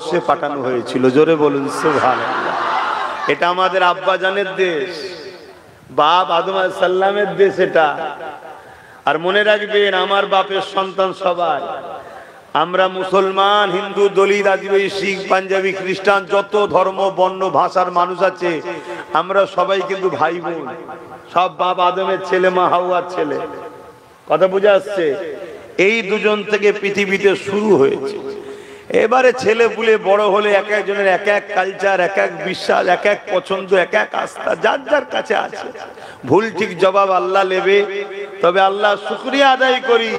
সে পাঠানো হয়েছিল। জোরে বলুন সুবহানাল্লাহ। এটা আমাদের আব্বাজানের দেশ, বাপ আদম আলাইহিস সালামের দেশ এটা। আর মনে রাখবেন, আমার বাপের সন্তান সবাই আমরা মুসলমান, হিন্দু, দলিত, আদিবাসী, শিখ, পাঞ্জাবি, খ্রিস্টান, যত ধর্ম বর্ণ ভাষার মানুষ আছে আমরা সবাই কিন্তু ভাই বোন। সব বাপ আদমের ছেলে, মা হাওয়ার ছেলে। কথা বুঝে আসছে? এই দুজন থেকে পৃথিবীতে শুরু হয়েছে। এবারে ছেলে পুলে বড় হলে এক একজনের এক এক কালচার, এক এক বিশ্বাস, এক এক পছন্দ, এক এক আস্থা যার যার কাছে আছে। ভুল ঠিক জবাব আল্লাহ নেবে। তবে আল্লাহ শুকরিয়া আদায় করি,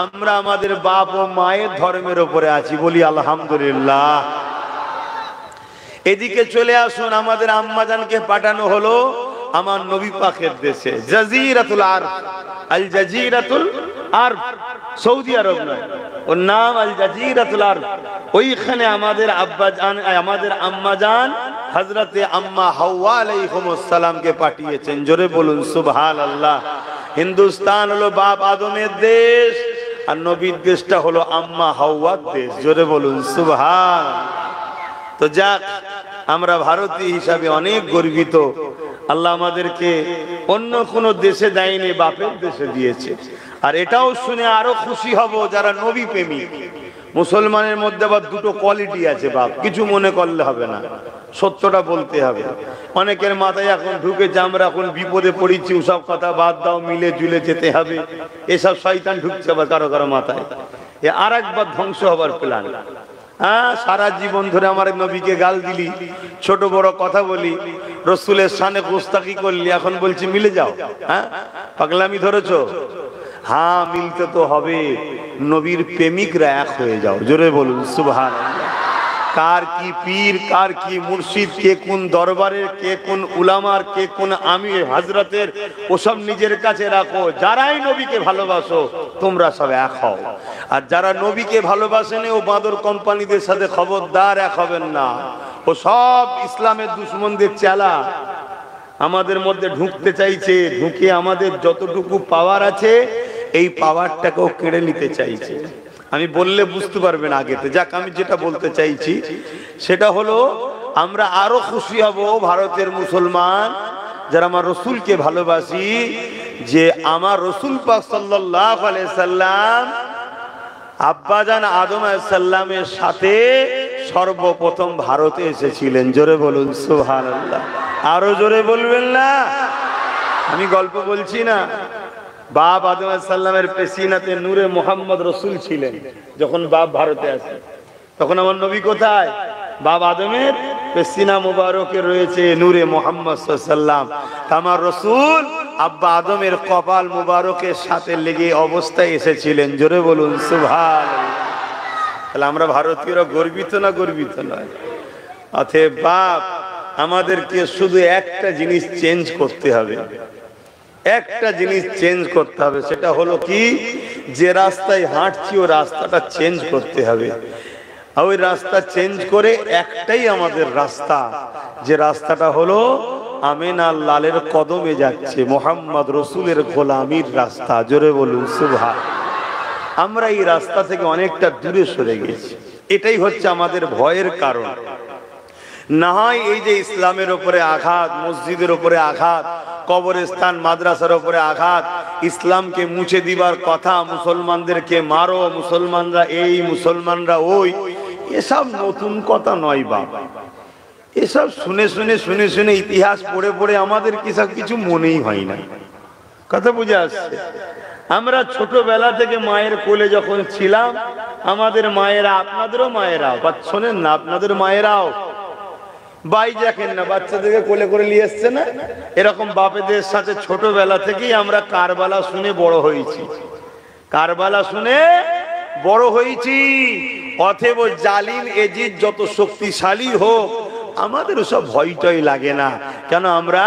আমরা আমাদের বাপ ও মায়ের ধর্মের উপরে আছি, বলি আলহামদুলিল্লাহ। এদিকে চলে আসুন, আমাদের আম্মাজানকে পাঠানো হলো আমার নবী পাকের দেশে, জাজিরাতুল আরব। আল জাজিরাতুল আরব সৌদি আরব নয়, ওর নাম আল জাজিরাতুল আরব। ওইখানে আমাদের আব্বাজান, আমাদের আম্মাজান হযরতে আম্মা হাওয়া আলাইহিস সালামকে পাঠিয়েছেন। জোরে বলুন সুবহানাল্লাহ। হিন্দুস্তান হলো বাপ আদমের দেশ, আর নবীর দেশটা হলো আম্মা হাওয়ার দেশ। জোরে বলুন সুবহানাল্লাহ। তো যাক, আমরা ভারতীয় হিসাবে অনেক গর্বিত। আল্লাহ আমাদেরকে অন্য কোন দেশে দেয়নি, বাপের দেশে দিয়েছে। আর এটাও শুনে আরো খুশি হব যারা নবী প্রেমিক। মুসলমানের মধ্যে আবার দুটো কোয়ালিটি আছে বাপ, কিছু মনে করলে হবে না, সত্যটা বলতে হবে। অনেকের মাথায় এখন ঢুকেছে আমরা এখন বিপদে পড়েছি, ওসব কথা বাদ দাও, মিলে জুলে যেতে হবে, এসব শয়তান ঢুকছে আবার কারো কারো মাথায়। এ আর একবার ধ্বংস হবার প্ল্যান। হ্যাঁ, সারা জীবন ধরে আমার নবীকে গাল দিলি, ছোট বড় কথা বলি, রসুলের শানে গোস্তাকি করলি, এখন বলছি মিলে যাও। হ্যাঁ, পাগলামি ধরেছো? হ্যাঁ, মিলতে তো হবে। নবীর প্রেমিকরা এক হয়ে যাও। জোরে বলুন সুবহানাল্লাহ। কার কি পীর, কার কি মুর্শিদ, কে কোন দরবারের, কে কোন উলামার, কে কোন আমির হযরতের, ওসব নিজের কাছে রাখো। যারাই নবীকে ভালোবাসো তোমরা সব এক হও। আর যারা নবীকে ভালোবাসেনি ও বাঁদর কোম্পানিদের সাথে খবরদার এক হবেন না। ও সব ইসলামের দুশমনদের চেলা, আমাদের মধ্যে ঢুকতে চাইছে, ঢুকে আমাদের যতটুকু পাওয়ার আছে এই পাওয়ারটাকেও কেড়ে নিতে চাইছে। আমি বললে বুঝতে পারবেন আগেতে। যাক, আমি যেটা বলতে চাইছি সেটা হলো, আমরা আরো খুশি হব ভারতের মুসলমান যারা আমার রসুলকে ভালোবাসি, যে আমার রসুল পাক সাল্লাল্লাহু আলাইহি সাল্লাম আব্বাজান আদম আলাইহিস সালামের সাথে সর্বপ্রথম ভারতে এসেছিলেন। জোরে বলুন সুবহানাল্লাহ। আরো জোরে বলবেন না? আমি গল্প বলছি না। বাপ আদম আলাইহিস সালামের পেশিনাতে নূরে মুহাম্মদ রসুল ছিলেন। যখন বাপ ভারতে আসে তখন আমার নবী কোথায়? বাপ আদমের পেশিনা মুবারকে রয়েছে নূরে মুহাম্মদ সাল্লাল্লাহু আলাইহি সাল্লাম। আমার রসুল আব্বা আদমের কপাল মুবারকের সাথে লেগে অবস্থায় এসেছিলেন। জোরে বলুন সুবহানাল্লাহ। তাহলে আমরা ভারতীয়রা গর্বিত না গর্বিত নয়? অতএব বাপ, আমাদেরকে শুধু একটা জিনিস চেঞ্জ করতে হবে, একটা জিনিস চেঞ্জ করতে হবে। সেটা হলো কি, যে রাস্তায় হাঁটছি ও রাস্তাটা চেঞ্জ করতে হবে। ওই রাস্তা চেঞ্জ করে একটাই আমাদের রাস্তা, যে রাস্তাটা হলো আমিনা লালের কদমে যাচ্ছে, মোহাম্মদ রসুলের গোলামির রাস্তা। জোরে বলুন সুবহানাল্লাহ। আমরা এই রাস্তা থেকে অনেকটা দূরে সরে গেছি, এটাই হচ্ছে আমাদের ভয়ের কারণ। না হয় এই যে ইসলামের উপরে আঘাত, মসজিদের উপরে আঘাত, কবরস্থান মাদ্রাসার উপরে আঘাত, ইসলামকে মুছে দিবার কথা, মুসলমানদেরকে মারো, মুসলমানরা এই, মুসলমানরা ওই, এসব নতুন কথা নয় বাবা। এসব শুনে শুনে শুনে শুনে ইতিহাস পড়ে পড়ে আমাদের কিছু মনেই হয় না। কথা বুঝে আসছে? আমরা ছোটবেলা থেকে মায়ের কোলে যখন ছিলাম, আমাদের মায়েরা, আপনাদেরও মায়েরা, শোনেন না, আপনাদের মায়েরাও বাই দেখেন না, বাচ্চাদেরকে কোলে করে নিয়ে এসছে না, এরকম বাপেদের সাথে ছোটবেলা থেকেই আমরা কারবালা শুনে বড় হয়েছি, কারবালা শুনে বড় হয়েছি। অতএব জালিম এজিদ যত শক্তিশালী হোক, আমাদের সব ভয়টাই লাগে না। কেন? আমরা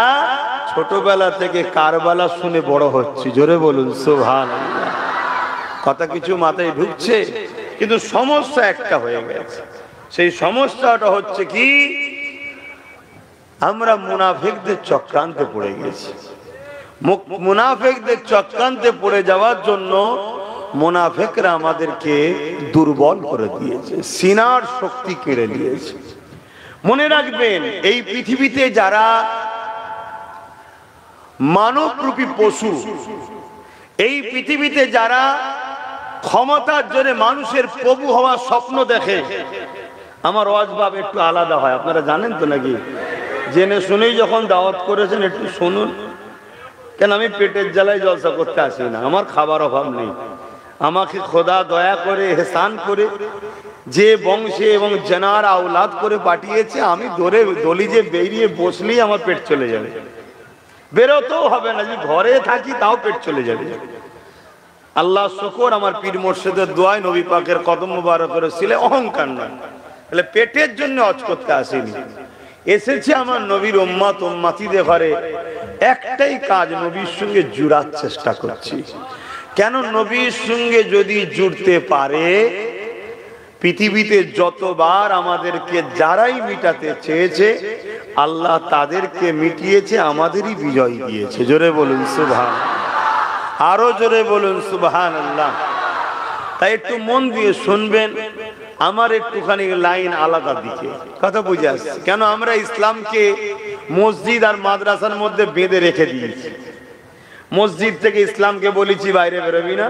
ছোটবেলা থেকে কারবালা শুনে বড় হচ্ছি। জোরে বলুন সুবহানাল্লাহ। কথা কিছু মাথায় ঢুকছে? কিন্তু সমস্যা একটা হয়ে গেছে। সেই সমস্যাটা হচ্ছে কি, আমরা মুনাফিকদের চক্রান্তে পড়ে গেছি। মুনাফিকদের চক্রান্তে পড়ে যাওয়ার জন্য মুনাফিকরা আমাদেরকে দুর্বল করে দিয়েছে, সিনার শক্তি কেড়ে নিয়েছে। মনে রাখবেন, এই পৃথিবীতে যারা মানবরূপী পশু, এই পৃথিবীতে যারা ক্ষমতার জোরে মানুষের প্রভু হওয়ার স্বপ্ন দেখে, আমার ওয়াজ ভাব একটু আলাদা হয়, আপনারা জানেন তো নাকি? জেনে শুনেই যখন দাওয়াত করেছেন একটু শুনুন, কেন আমি পেটের জ্বালায় জলসা করতে আসি না, আমার খাবার অভাব নেই। আমাকে খোদা দয়া করে এহসান করে যে বংশে এবং জেনার আওলাদ করে পাঠিয়েছে, আমি দলিজে বেরিয়ে বসলেই আমার পেট চলে যাবে, বেরোতেও হবে না, যে ঘরে থাকি তাও পেট চলে যাবে। আল্লাহ শুকর, আমার পীর মুর্শিদের দোয়ায় নবী পাকের কদম মুবারকের ছিলে অহংকার নয়, তাহলে পেটের জন্য হজ করতে আসেনি, এসেছে আমার নবীর উম্মত উম্মতিদের ঘরে একটাই কাজ, নবীর সঙ্গে জুড়ার চেষ্টা করছি। কেন? নবীর সঙ্গে যদি জুড়তে পারে, পৃথিবীতে যতবার আমাদেরকে যারাই মিটাতে চেয়েছে আল্লাহ তাদেরকে মিটিয়েছে, আমাদেরই বিজয় দিয়েছে। জোরে বলুন সুবহান, আরো জোরে বলুন সুবহানাল্লাহ। তাই একটু মন দিয়ে শুনবেন, আমার একটুখানি লাইন আলাদা দিকে কথা বুঝে আসছে। কেন আমরা ইসলামকে মসজিদ আর মাদ্রাসার মধ্যে বেঁধে রেখে দিয়েছি? মসজিদ থেকে ইসলামকে বলেছি বাইরে বেরোবি না,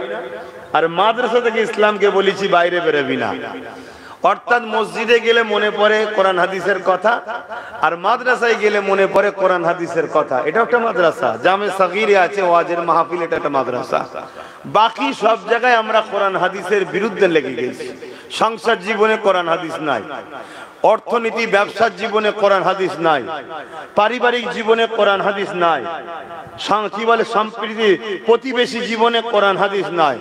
আর মাদ্রাসা থেকে ইসলামকে বলেছি বাইরে বেরোবি না। অর্থাৎ মসজিদে গেলে মনে পড়ে কোরআন হাদিসের কথা, আর মাদ্রাসায় গেলে মনে পড়ে কোরআন হাদিসের কথা। এটা একটা মাদ্রাসা, জামে সাগীরে আছে ওয়াজের মাহফিল, এটা একটা মাদ্রাসা। বাকি সব জায়গায় আমরা কোরআন হাদিসের বিরুদ্ধে লেগে গেছি। সংসার জীবনে কোরআন হাদিস নাই, অর্থনীতি ব্যবসার জীবনে কোরআন হাদিস নাই, পারিবারিক জীবনে কোরআন হাদিস নাই, কি বলে সম্প্রীতি প্রতিবেশী জীবনে কোরআন হাদিস নাই,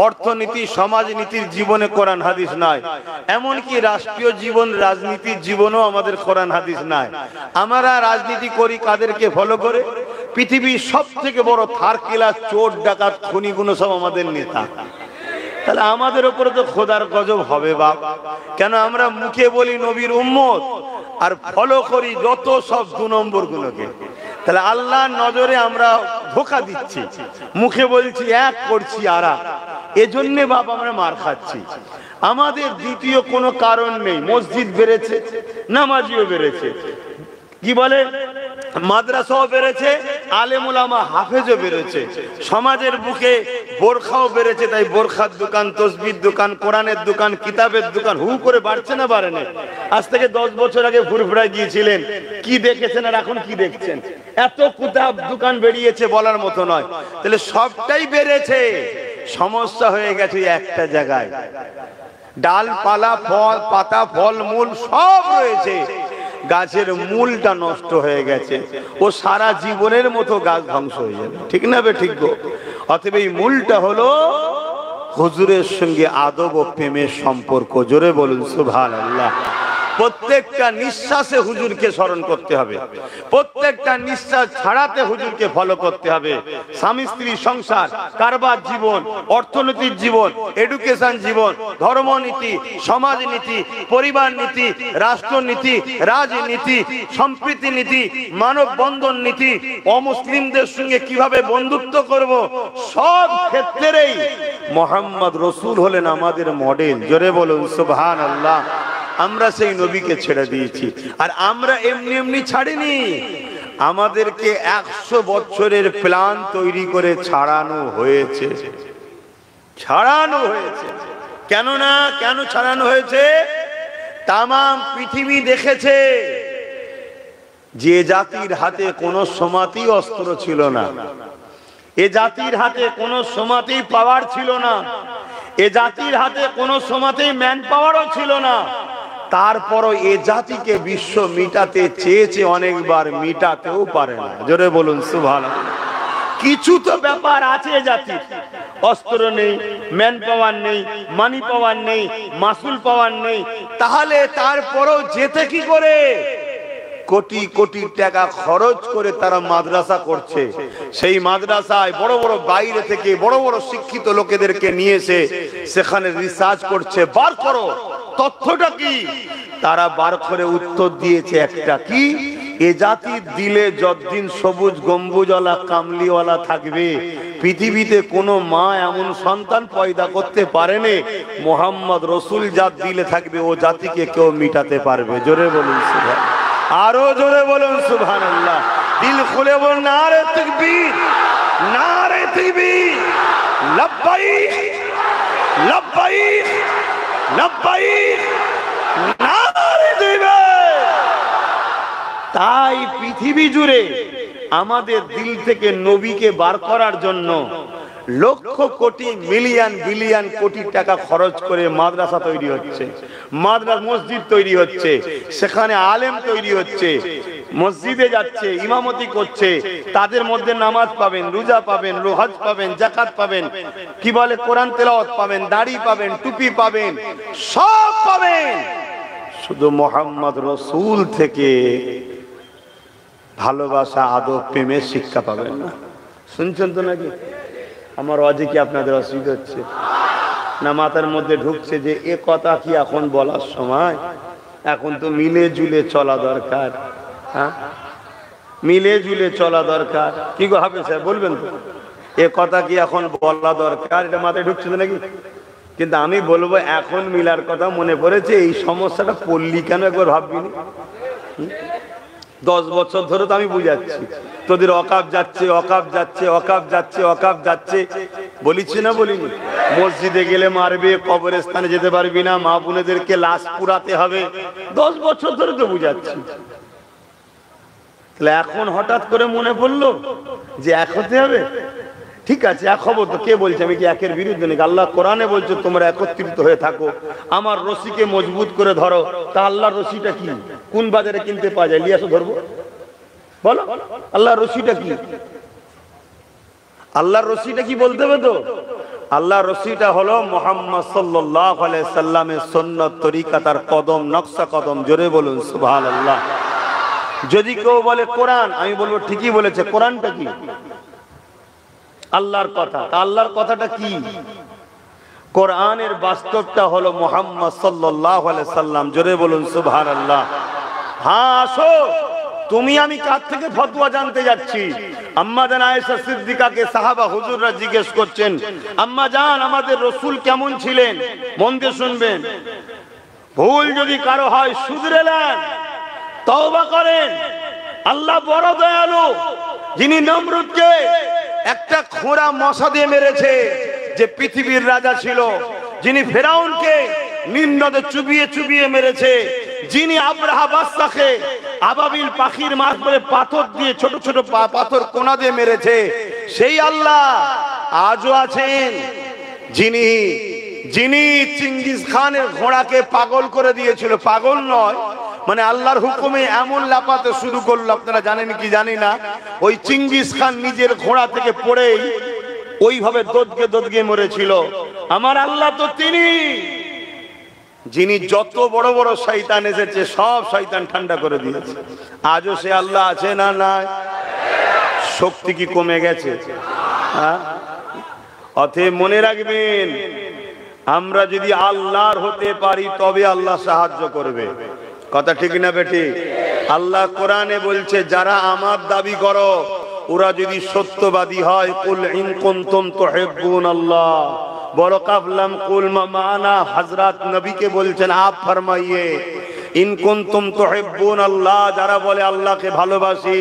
অর্থনীতি সমাজনীতির জীবনে কোরআন হাদিস নাই, এমনকি রাষ্ট্রীয় জীবন রাজনীতির জীবনেও আমাদের কোরআন হাদিস নাই। আমরা রাজনীতি করি কাদেরকে ফলো করে? পৃথিবীর সব থেকে বড় থার কিলা চোর ডাকাত খুনিগুলো সব আমাদের নেতা। তাহলে আমাদের উপরে তো খোদার গজব হবে বাপ। কেন? আমরা মুখে বলি নবীর উম্মত আর ফলো করি যত সব 2 নম্বর গুলোকে। তাহলে আল্লাহর নজরে আমরা ধোঁকা দিচ্ছি, মুখে বলছি এক, করছি আরা, এজন্য বাপ আমরা মার খাচ্ছি। আমাদের দ্বিতীয় কোনো কারণ নেই। মসজিদ বেড়েছে, নামাজিও বেড়েছে, কি বলে মাদ্রাসাও বেড়েছে, আলেম ওলামা হাফেজও বেড়েছে, সমাজের বুকে বোরখাও বেড়েছে। তাই বোরখার দোকান, তসবির দোকান, কোরআনের দোকান, কিতাবের দোকান হু করে বাড়ছে না বাড়ে না? আজ থেকে 10 বছর আগে ফুরফুরায় গিয়েছিলেন, কি দেখেছেন আর এখন কি দেখছেন? এত কিতাব দোকান বেরিয়েছে বলার মতো নয়। তাহলে সবটাই বেড়েছে, সমস্যা হয়ে গেছে একটা জায়গায়। ডালপালা, ফল পাতা, ফল মূল সব রয়েছে, গাছের মূলটা নষ্ট হয়ে গেছে, ও সারা জীবনের মতো গাছ ধ্বংস হয়ে যাবে। ঠিক না বে ঠিক গো? অতএব এই মূলটা হলো হুজুরের সঙ্গে আদব ও প্রেমের সম্পর্ক। জোরে বলুন সুবহানাল্লাহ। প্রত্যেকটা নিঃশ্বাসে হুজুরকে স্মরণ করতে হবে, প্রত্যেকটা নিঃশ্বাস ছাড়াতে হুজুরকে ফলো করতে হবে। স্বামী স্ত্রী সংসার, কারবার জীবন, অর্থনৈতিক জীবন, এডুকেশন জীবন, ধর্মনীতি, সমাজনীতি, পরিবার নীতি, রাষ্ট্রনীতি, রাজনীতি, সম্প্রীতি নীতি, মানব বন্ধন নীতি, অমুসলিমদের সঙ্গে কিভাবে বন্ধুত্ব করব, সব ক্ষেত্রেই মুহাম্মদ রাসূল হলেন আমাদের মডেল। জোরে বলুন সুবহানাল্লাহ। আমরা সেই নবীকে ছেড়ে দিয়েছি, আর আমরা এমনি এমনি ছাড়িনি, আমাদেরকে 100 বছরের প্ল্যান তৈরি করে ছাড়ানো হয়েছে, ছাড়ানো হয়েছে। কেন ছাড়ানো হয়েছে? তাম পৃথিবী দেখেছে যে জাতির হাতে কোনো সময়তেই অস্ত্র ছিল না, এ জাতির হাতে কোনো সময়তেই পাওয়ার ছিল না, এ জাতির হাতে কোনো সময়তেই ম্যান পাওয়ারও ছিল না, তারপরও এ জাতিকে বিশ্ব মিটাতে চেয়েছে অনেকবার, মিটাতেও পারে না। জোরে বলুন সুবহানাল্লাহ। কিছু তো ব্যাপার আছে জাতির, অস্ত্র নেই, ম্যান পাওয়ার নেই, মানি পাওয়ার নেই, মাসুল পাওয়ার নেই, তাহলে তারপরও যেতে কি করে? কোটি কোটি টাকা খরচ করে তারা মাদ্রাসা করছে, সেই মাদ্রাসায় বড় বড় বাইরে থেকে বড় বড় শিক্ষিত লোকেদেরকে নিয়ে এসে সেখানে রিসার্চ করছে, বার করো তথ্যটা কি। তারা বার করে উত্তর দিয়েছে একটা, কি? এ জাতির দিলে যতদিন সবুজ গম্বুজওয়ালা কামলিওয়ালা থাকবে, পৃথিবীতে কোনো মা এমন সন্তান পয়দা করতে পারেনি মোহাম্মদ রসুল জাত দিলে থাকবে ও জাতিকে কেউ মিটাতে পারবে। জোরে বলুন সুবহান, আরো জোরে বলুন সুবহানাল্লাহ। দিল খুলে বলুন নারে তাকবীর, নারে তাকবীর, লব্বাইক লব্বাইক লব্বাইক, নারে তাকবীর। তাই পৃথিবী জুড়ে আমাদের দিল থেকে নবীকে বার করার জন্য লক্ষ কোটি মিলিয়ন বিলিয়ন কোটি টাকা খরচ করে মাদ্রাসা তৈরি হচ্ছে, মাদ্রাসা মসজিদ তৈরি হচ্ছে, সেখানে আলেম তৈরি হচ্ছে, মসজিদে যাচ্ছে, ইমামতি করছে, তাদের মধ্যে নামাজ পাবেন, রোজা পাবেন, হজ পাবেন, যাকাত পাবেন, কি বলে কোরআন তেলাওয়াত পাবেন, দাড়ি পাবেন, টুপি পাবেন, সব পাবেন। শুধু মোহাম্মদ রসুল থেকে ভালোবাসা, আদব, প্রেমের শিক্ষা পাবেন না। শুনছেন তো নাকি? আমার অজে কি আপনাদের অসুবিধা হচ্ছে না? মাথার মধ্যে ঢুকছে যে এ কথা কি এখন বলার সময়? এখন তো মিলে জুলে চলা দরকার। হ্যাঁ, মিলে জুলে চলা দরকার। কি গো হাফেজ সাহেব বলবেন তো এ কথা কি এখন বলা দরকার? এটা মাথায় ঢুকছে তো নাকি? কিন্তু আমি বলবো এখন মিলার কথা মনে পড়েছে। এই সমস্যাটা পড়লি কেন একবার ভাববিনি? 10 বছর ধরে তো আমি বুঝাচ্ছি তোদের অকাপ যাচ্ছে, অকাপ যাচ্ছে, অকাপ যাচ্ছে, অকাপ যাচ্ছে, বলিছি না বলিনি? মসজিদে গেলে মারবে, কবরস্থানে যেতে পারবি না, মা বোনেদেরকে লাশ পুরাতে হবে, 10 বছর ধরে তো বুঝাচ্ছি। তাহলে এখন হঠাৎ করে মনে পড়লো যে এক হতে হবে? ঠিক আছে, এক হবো তো। কে বলছে আমি কি একের বিরুদ্ধে নাকি? আল্লাহ কোরআনে বলছে তোমরা একত্রিত হয়ে থাকো, আমার রশিকে মজবুত করে ধরো। তা আল্লাহর রশিটা কি? কোন বাজারে কিনতে পাওয়া যায়? লিয়াসো ধরবো, বলো আল্লাহর রশিটা কি? আল্লাহর রশিটা কি বলতে হবে তো? আল্লাহর রশিটা হলো মুহাম্মদ সাল্লাল্লাহু আলাইহি সাল্লামের সুন্নাত তরিকা, তার কদম নকশা কদম। জোরে বলুন সুবহানাল্লাহ। যদি কেউ বলে কোরআন, আমি বলবো ঠিকই বলেছে। কোরআনটা কি? আল্লাহর কথা। আল্লাহর কথাটা কি? কোরআনের বাস্তবটা হলো মুহাম্মদ সাল্লাল্লাহু আলাইহি সাল্লাম। জোরে বলুন সুবহানাল্লাহ। হ্যাঁ, আসো, তুমি আমি কার থেকে ফতোয়া জানতে যাচ্ছি? আম্মা জান আয়েশা সিদ্দিকাকে সাহাবা হুজুররা জিজ্ঞেস করছেন, আম্মা জান আমাদের রাসূল কেমন ছিলেন? মন দিয়ে শুনবেন। ভুল যদি কারো হয় শুধরে নেন, তওবা করেন। আল্লাহ বড় দয়ালু, যিনি নমরুদকে একটা খোঁড়া মশা দিয়ে মেরেছে, যে পৃথিবীর রাজা ছিল, যিনি ফেরাউনকে নিম্নদে চুবিয়ে চুবিয়ে মেরেছে, যিনি আব্রাহা বাদশাকে আবাবিল পাখির মারফতে পাথর দিয়ে ছোট ছোট পাথর কোনা দিয়ে মেরেছে, সেই আল্লাহ আজও আছেন। যিনি যিনি চিঙ্গিস খানের ঘোড়াকে পাগল করে দিয়েছিল, পাগল নয় মানে আল্লাহর হুকুমে এমন লাপাতে শুরু করলো, আপনারা জানেন কি জানি না, ওই চিঙ্গিস খান নিজের ঘোড়া থেকে পড়েই ওইভাবে দোদকে দোদকে মরেছিল। আমার আল্লাহ তো তিনি, যিনি যত বড় বড় শয়তান এসেছে সব শয়তান ঠান্ডা করে দিয়েছে। আজও সে আল্লাহ আছে না নাই? শক্তি কি কমে গেছে? হ্যাঁ, অতএব মনে রাখবেন, আমরা যদি আল্লাহর হতে পারি তবে আল্লাহ সাহায্য করবে। কথা ঠিক না বেটি? আল্লাহ কোরআনে বলছে যারা আমার দাবি করো ওরা যদি সত্যবাদী হয়, কুল ইন কুনতুম তুহিব্বুনাল্লাহ, বড় কাফলাম কুল মানা, হযরত নবীকে বলছেন আপ ফরমাইয়ে ইন কুনতুম তুহিব্বুনাল্লাহ, যারা বলে আল্লাহকে ভালোবাসি,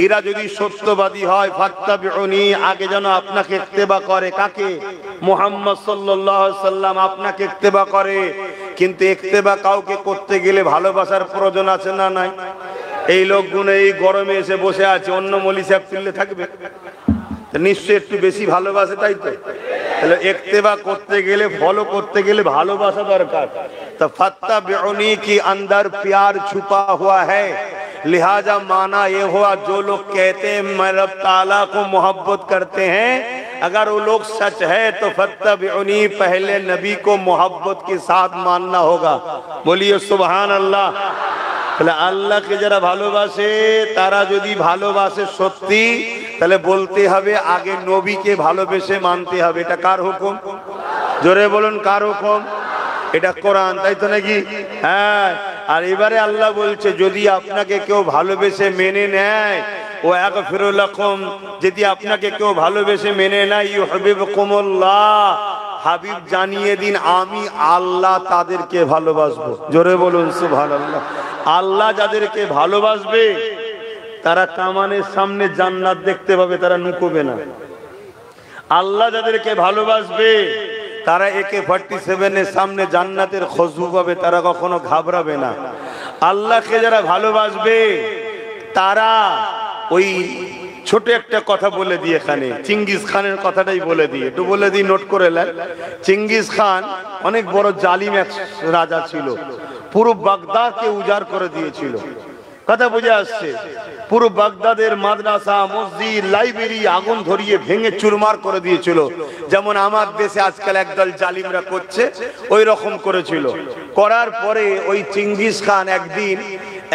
এরা যদি সত্যবাদী হয় ফাত্তাবিউনি, আগে যেন আপনাকে ইত্তেবা করে। কাকে? মুহাম্মদ সাল্লাল্লাহু আলাইহি সাল্লাম আপনাকে ইত্তেবা করে। কিন্তু ইত্তেবা কাউকে করতে গেলে ভালোবাসার প্রয়োজন আছে না নাই? এই লোকগুলো এই গরমে এসে বসে আছে, অন্য মলি সাহেব তুললে থাকবে? নিশ্চয় একটু বেশি ভালোবাসে, তাই তো? তাহলে ইত্তেবা করতে গেলে, ফলো করতে গেলে ভালোবাসা দরকার। তো ফাত্তাবিউনি কি अंदर प्यार छुपा हुआ है, लिहाजा माना ये हुआ जो लोग कहते हैं मैं रब ताला को मोहब्बत करते हैं, अगर वो लोग सच है तो फत्तबिउनी, पहले नबी को मोहब्बत के साथ मानना होगा। बोलिए सुभान अल्लाह। তাহলে আল্লাহকে যারা ভালোবাসে তারা যদি ভালোবাসে সত্যি, তাহলে বলতে হবে আগে নবীকে ভালোবেসে মানতে হবে। এটা কার হুকুম? জোরে বলুন, কার হুকুম? এটা কোরআন, তাই তো নাকি? হ্যাঁ। আর এবারে আল্লাহ বলছে যদি আপনাকে কেউ ভালোবেসে মেনে নেয় ও আগফিরু লাকুম, যদি আপনাকে কেউ ভালোবেসে মেনে নেয়, ইউহিব্বুকুমুল্লাহ, হাবিব জানিয়ে দিন আমি আল্লাহ তাদেরকে ভালোবাসবো। জোরে বলুন সুবহানাল্লাহ। আল্লাহ যাদেরকে ভালোবাসবে তারা কামানের সামনে জান্নাত দেখতে পাবে, তারা নুকোবে না। আল্লাহ যাদেরকে ভালোবাসবে তারা AK-47 এর সামনে জান্নাতের খুশবু পাবে, তারা কখনো ঘাবড়াবে না। আল্লাহকে যারা ভালোবাসবে তারা ওই ছোট একটা কথা বলে দিই, এখানে চিঙ্গিস খানের কথাটাই বলে দিই, একটু বলে দিই, নোট করে নেন। চিঙ্গিস খান অনেক বড় জালিম এক রাজা ছিল, পুরো বাগদাদকে উজাড় করে দিয়েছিল। কথা বুঝে আসছে? পুরো বাগদাদের মাদ্রাসা, মসজিদ, লাইব্রেরি আগুন ধরিয়ে ভেঙে চুরমার করে দিয়েছিল। যেমন আমার দেশে আজকাল একদল জালিমরা করছে, ওই রকম করেছিল। করার পরে ওই চিঙ্গিস খান একদিন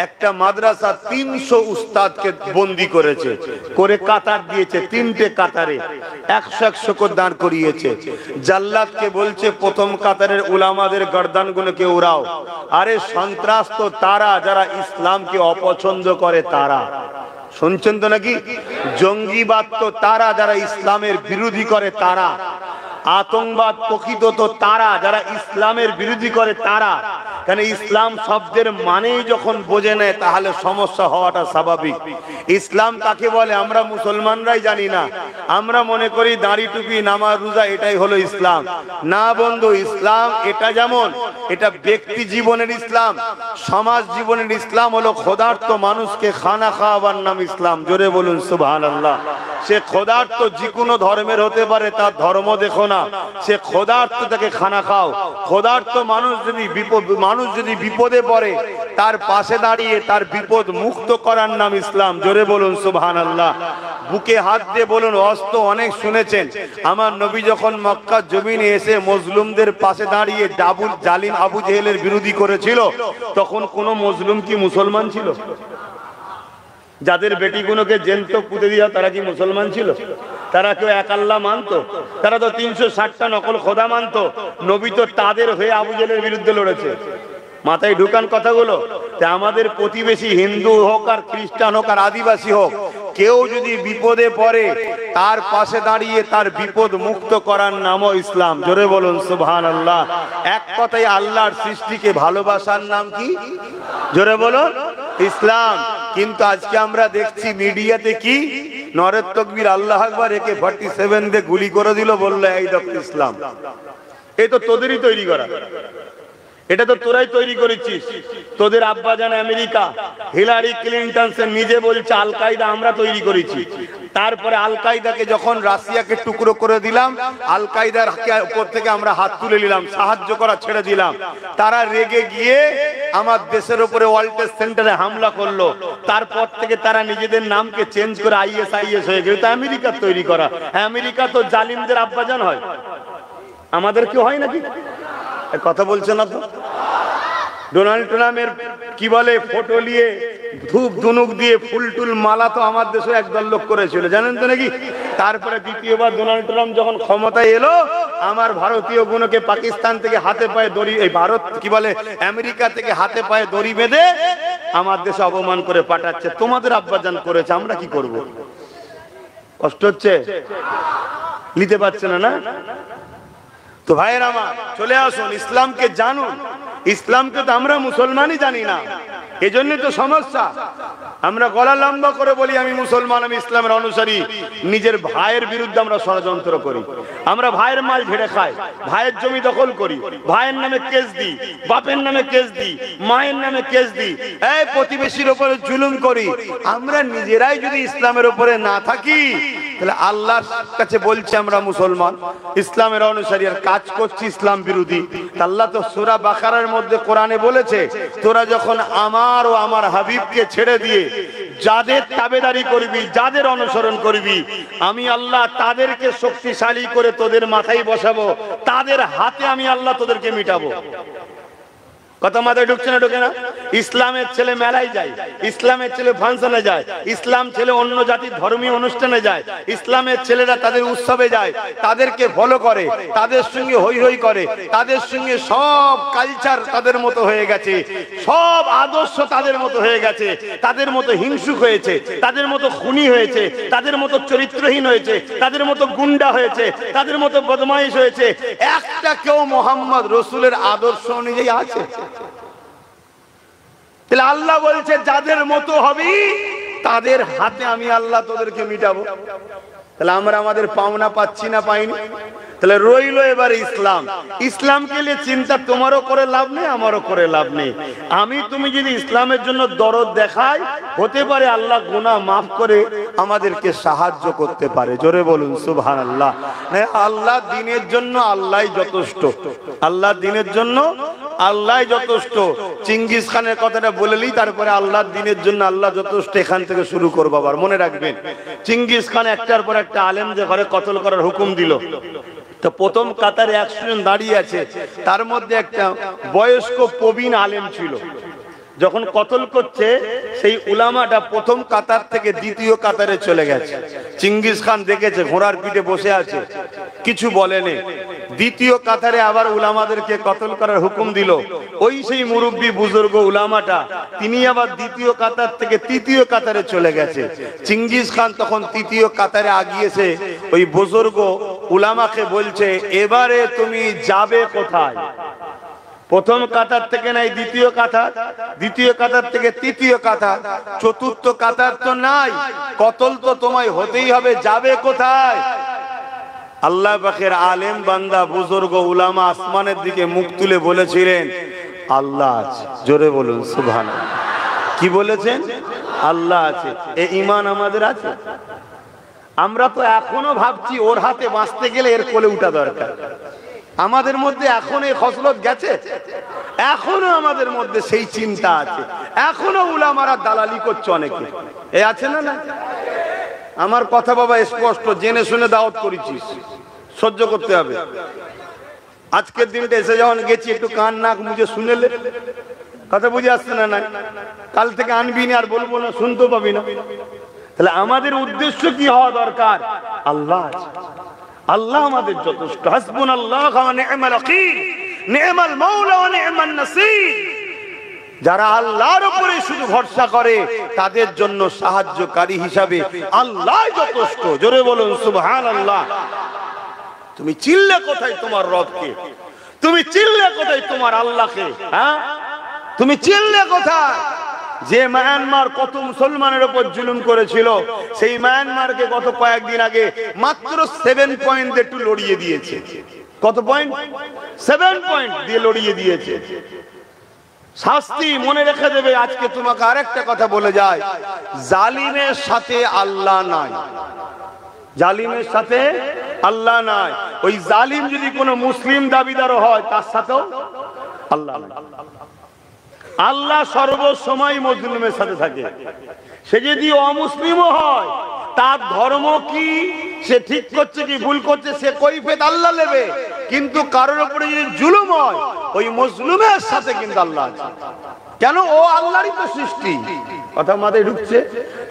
একটা মাদ্রাসা 300 উস্তাদকে বন্দি করেছে, করে কাতার দিয়েছে, 3টে কাতারে 100-100 করে দাঁড় করিয়েছে। জাল্লাদকে বলছে প্রথম কাতারের উলামাদের গর্দানগুলোকে উড়াও। আরে সন্ত্রাস তো তারা যারা ইসলামকে অপছন্দ করে, তারা শুনছেন তো নাকি? জঙ্গিবাদ তো তারা যারা ইসলামের বিরোধী করে, তারা আতঙ্কবাদ প্রকৃত তো তারা যারা ইসলামের বিরোধী করে, তারা। কেন ইসলাম শব্দের মানেই যখন বোঝে নেয় তাহলে সমস্যা হওয়াটা স্বাভাবিক। ইসলাম কাকে বলে আমরা মুসলমানরাই জানি না, আমরা মনে করি দাড়ি টুপি নামাজ রোজা এটাই হলো ইসলাম। না বন্ধু, ইসলাম এটা যেমন এটা ব্যক্তি জীবনের ইসলাম, সমাজ জীবনের ইসলাম হলো ক্ষুধার্ত মানুষকে খানা খাওয়াবার নাম ইসলাম। জোরে বলুন সুবহানাল্লাহ। সে ক্ষুধার্ত যে কোনো ধর্মের হতে পারে, তার ধর্ম দেখো না, সে ক্ষুধার্ত তাকে খানা খাও। ক্ষুধার্ত মানুষ যদি বিপদে পড়ে তার পাশে দাঁড়িয়ে তার বিপদ মুক্ত করার নাম ইসলাম। জোরে বলুন সুবহানাল্লাহ। বুকে হাত দিয়ে বলুন, অস্ত্র অনেক শুনেছেন। আমার নবী যখন মক্কার জমিনে এসে মজলুমদের পাশে দাঁড়িয়ে জালিম আবু জেহেলের বিরোধী করেছিল, তখন কোন মজলুম কি মুসলমান ছিল? যাদের বেটিগুলোকে জ্যান্ত পুঁতে দিয়া তারা কি মুসলমান ছিল? তারা কেউ এক আল্লাহ মানতো? তারা তো 360টা নকল খোদা মানতো। নবী তো তাদের হয়ে আবু জেহেলের বিরুদ্ধে লড়েছে। মাথায় ঢুকান কথাগুলো। তা আমাদের প্রতিবেশী হিন্দু হোক আর খ্রিস্টান হোক আর আদিবাসী হোক, কেউ যদি বিপদে পড়ে তার পাশে দাঁড়িয়ে তার বিপদ মুক্ত করার নামও ইসলাম। জোরে বলুন সুবহানাল্লাহ। এক কথায় আল্লাহর সৃষ্টিকে ভালোবাসার নাম কি? জোরে বলুন ইসলাম। কিন্তু আজকে আমরা দেখছি মিডিয়াতে কি নরের তকবীর আল্লাহ আকবার AK-47 দিয়ে গুলি করে দিল, বললো এই দেখো ইসলাম। এই তো তোদেরই তৈরি করা, এটা তো তোরাই তৈরি করেছিস। তোদের আব্বাজান আমেরিকা, হিলারি ক্লিনটন সে নিজে বলছে আল কায়দা আমরা তৈরি করেছি। তারপরে আল কায়দাকে যখন রাশিয়াকে টুকরো করে দিলাম, আল কায়দার উপর থেকে আমরা হাত তুলে নিলাম, সাহায্য করা ছেড়ে দিলাম। তারা রেগে গিয়ে আমার দেশের উপরে ওয়ার্ল্ড ট্রেড সেন্টারে হামলা করলো। তারপর থেকে তারা নিজেদের নামকে চেঞ্জ করে ISIS হয়ে গেল। তা আমেরিকার তৈরি করা। আমেরিকা তো জালিমদের আব্বাজান হয়, আমাদের কি হয় নাকি? কথা বলছে না তো। ডোনাল্ড ট্রাম্পের কি বলে ফটো নিয়ে ধূপ ধুনুক দিয়ে ফুল টুল মালা তো আমার দেশে একদল লোক করেছিল, জানেন তো নাকি? তারপরে দ্বিতীয়বার ডোনাল্ড ট্রাম্প যখন ক্ষমতায় এলো, আমার ভারতীয় গুণকে পাকিস্তান থেকে হাতে পায়ে দড়ি, এই ভারত কি বলে আমেরিকা থেকে হাতে পায়ে দড়ি বেঁধে আমার দেশে অপমান করে পাঠাচ্ছে। তোমাদের আব্বাজান করেছে, আমরা কি করব? কষ্ট হচ্ছে, নিতে পারছে না। তো ভাইয়েরা আমার চলে আসুন, ইসলামকে জানুন। ইসলামকে তো আমরা মুসলমানই জানি না, এজন্য তো সমস্যা। আমরা গলা লম্বা করে বলি আমি মুসলমান, আমি ইসলামের অনুসারী, নিজের ভাইয়ের বিরুদ্ধে আমরা ষড়যন্ত্র করি। আমরা ভাইয়ের মাল ঝেড়ে খাই, ভাইয়ের জমি দখল করি, ভাইয়ের নামে কেস দিই, বাপের নামে কেস দিই, মায়ের নামে কেস দিই, এই প্রতিবেশীর উপরে জুলুম করি। আমরা নিজেরাই যদি ইসলামের উপরে না থাকি, তাহলে আল্লাহর কাছে বলছি আমরা মুসলমান, ইসলামের অনুসারী, আর কাজ করছি ইসলাম বিরোধী। আল্লাহ তো সূরা বাকারার মধ্যে কোরআনে বলেছে, তোরা যখন আমার ও আমার হাবিবকে ছেড়ে দিয়ে যাদের তাবেদারি করবি, যাদের অনুসরণ করবি, আমি আল্লাহ তাদেরকে শক্তিশালী করে তোদের মাথায় বসাবো, তাদের হাতে আমি আল্লাহ তোদেরকে মিটাবো। কথা মাথায় ঢুকছে না ঢুকে না? ইসলামের ছেলে মেলায় যায়, ইসলামের ছেলে ফাংশনে যায়, ইসলাম ছেলে অন্য জাতির ধর্মীয় অনুষ্ঠানে যায়, ইসলামের ছেলেরা তাদের উৎসবে যায়, তাদেরকে ফলো করে, তাদের সঙ্গে হই হই করে, তাদের সঙ্গে সব কালচার তাদের মতো হয়ে গেছে, সব আদর্শ তাদের মতো হয়ে গেছে, তাদের মতো হিংসুক হয়েছে, তাদের মতো খুনি হয়েছে, তাদের মতো চরিত্রহীন হয়েছে, তাদের মতো গুন্ডা হয়েছে, তাদের মতো বদমাইশ হয়েছে। একটা কেউ মোহাম্মদ রসুলের আদর্শ অনুযায়ী আছে? তাহলে আল্লাহ বলছে যাদের মতো হবি তাদের হাতে আমি আল্লাহ তোদেরকে মিটাবো। তাহলে আমরা আমাদের পাওনা পাচ্ছি না পাইনি? তাহলে রইলো এবারে ইসলাম। ইসলামকে নিয়ে চিন্তা তোমারও করে লাভ নেই, আমারও করে লাভ নেই। আমি তুমি যদি ইসলামের জন্য দরদ দেখাই, হতে পারে আল্লাহ গুনাহ মাফ করে আমাদেরকে সাহায্য করতে পারে। জোরে বলুন সুবহানাল্লাহ। আল্লাহ দ্বীনের জন্য আল্লাহই যথেষ্ট, আল্লাহ দ্বীনের জন্য আল্লাহই যথেষ্ট। চিঙ্গিস খানের কথাটা বলেলি তারপরে আল্লাহর দ্বীনের জন্য আল্লাহ যথেষ্ট, এখান থেকে শুরু করবো। আবার মনে রাখবেন, চিঙ্গিস খান একটার পর একটা আলেম যে ঘরে কতল করার হুকুম দিল, তো প্রথম কাতারে 100 জন দাঁড়িয়ে আছে, তার মধ্যে একটা বয়স্ক প্রবীণ আলেম ছিল। যখন কতল করছে সেই উলামাটা প্রথম কাতার থেকে দ্বিতীয় কাতারে চলে গেছে। চিঙ্গিস খান দেখেছে ঘোড়ার পিঠে বসে আছে, কিছু বলেনি। দ্বিতীয় কাতারে আবার উলামাদেরকে কতল করার হুকুম দিল। ওই সেই মুরব্বী বুজুর্গ উলামাটা তিনি আবার দ্বিতীয় কাতার থেকে তৃতীয় কাতারে চলে গেছে। চিঙ্গিস খান তখন তৃতীয় কাতারে আগিয়েছে, ওই বুজুর্গ উলামাকে বলছে এবারে তুমি যাবে কোথায়? প্রথম কাতার থেকে নাই দ্বিতীয় কাতার, দ্বিতীয় কাতার থেকে তৃতীয় কাতার, চতুর্থ কাতার তো নাই, কতল তো তোমায় হতেই হবে, যাবে কোথায়? আল্লাহ পাকের আলেম বান্দা বুজুর্গ উলামা আসমানের দিকে মুখ তুলে বলেছিলেন আল্লাহ আছে। জোরে বলুন সুবহানাল্লাহ। কি বলেছেন? আল্লাহ আছে। এই ঈমান আমাদের আছে? আমরা তো এখনো ভাবছি ওর হাতে বাঁচতে গেলে এর কোলে উঠা দরকার। আমাদের মধ্যে এখন এই খসলত গেছে? এখনো আমাদের মধ্যে সেই চিন্তা আছে, এখনো উলামারা দালালি করছে অনেকে। এ আছে না? না, আমার কথা বাবা স্পষ্ট, জেনে শুনে দাওয়াত করেছিস, সহ্য করতে হবে। আজকের দিনটা এসে যখন গেছি একটু কান নাক মুজে শুনেলে, কথা বুঝে আসছে না? না, কাল থেকে আনবি না, আর বলবো না, শুনতে পাবি না। তাহলে আমাদের উদ্দেশ্য কি হওয়া দরকার? আল্লাহ আছে, আল্লাহ আমাদের যথেষ্ট। হাসবুনাল্লাহু ওয়া নি'মাল ওয়াকিল, নি'মাল মাওলা ওয়া নি'মান নাসীর। যারা আল্লাহর উপরে শুধু ভরসা করে তাদের জন্য সাহায্যকারী হিসাবে আল্লাহই যথেষ্ট। জোরে বলুন সুবহানাল্লাহ। তুমি চিল্লে কোথায় তোমার রবকে? তুমি চিল্লে কোথায় তোমার আল্লাহকে? হ্যাঁ, তুমি চিল্লে কোথায়? যে মায়ানমার কত মুসলমানের উপর জুলুম করেছিল, সেই মায়ানমারকে গত কয়েকদিন আগে মাত্র 7 পয়েন্ট একটু লড়িয়ে দিয়েছে। কত পয়েন্ট? 7 পয়েন্ট দিয়ে লড়িয়ে দিয়েছে। শাস্তি মনে রেখে দেবে। আজকে তোমাকে আরেকটা কথা বলে যায়, জালিমের সাথে আল্লাহ নাই, জালিমের সাথে আল্লাহ নাই। ওই জালিম যদি কোনো মুসলিম দাবিদার হয় তার সাথেও আল্লাহ নাই। আল্লাহ সর্বসময় মজলুমের সাথে থাকে। সে যদি অমুসলিমও হয়, তার ধর্ম কি, সে ঠিক করছে কি ভুল করছে, সে কৈফিয়ত আল্লাহ নেবে। কিন্তু কারোর উপরে যদি জুলুম হয়, ওই মজলুমের সাথে কিন্তু আল্লাহ আছে। কেন? ও আল্লাহরই তো সৃষ্টি। কথা মাথায় ঢুকছে?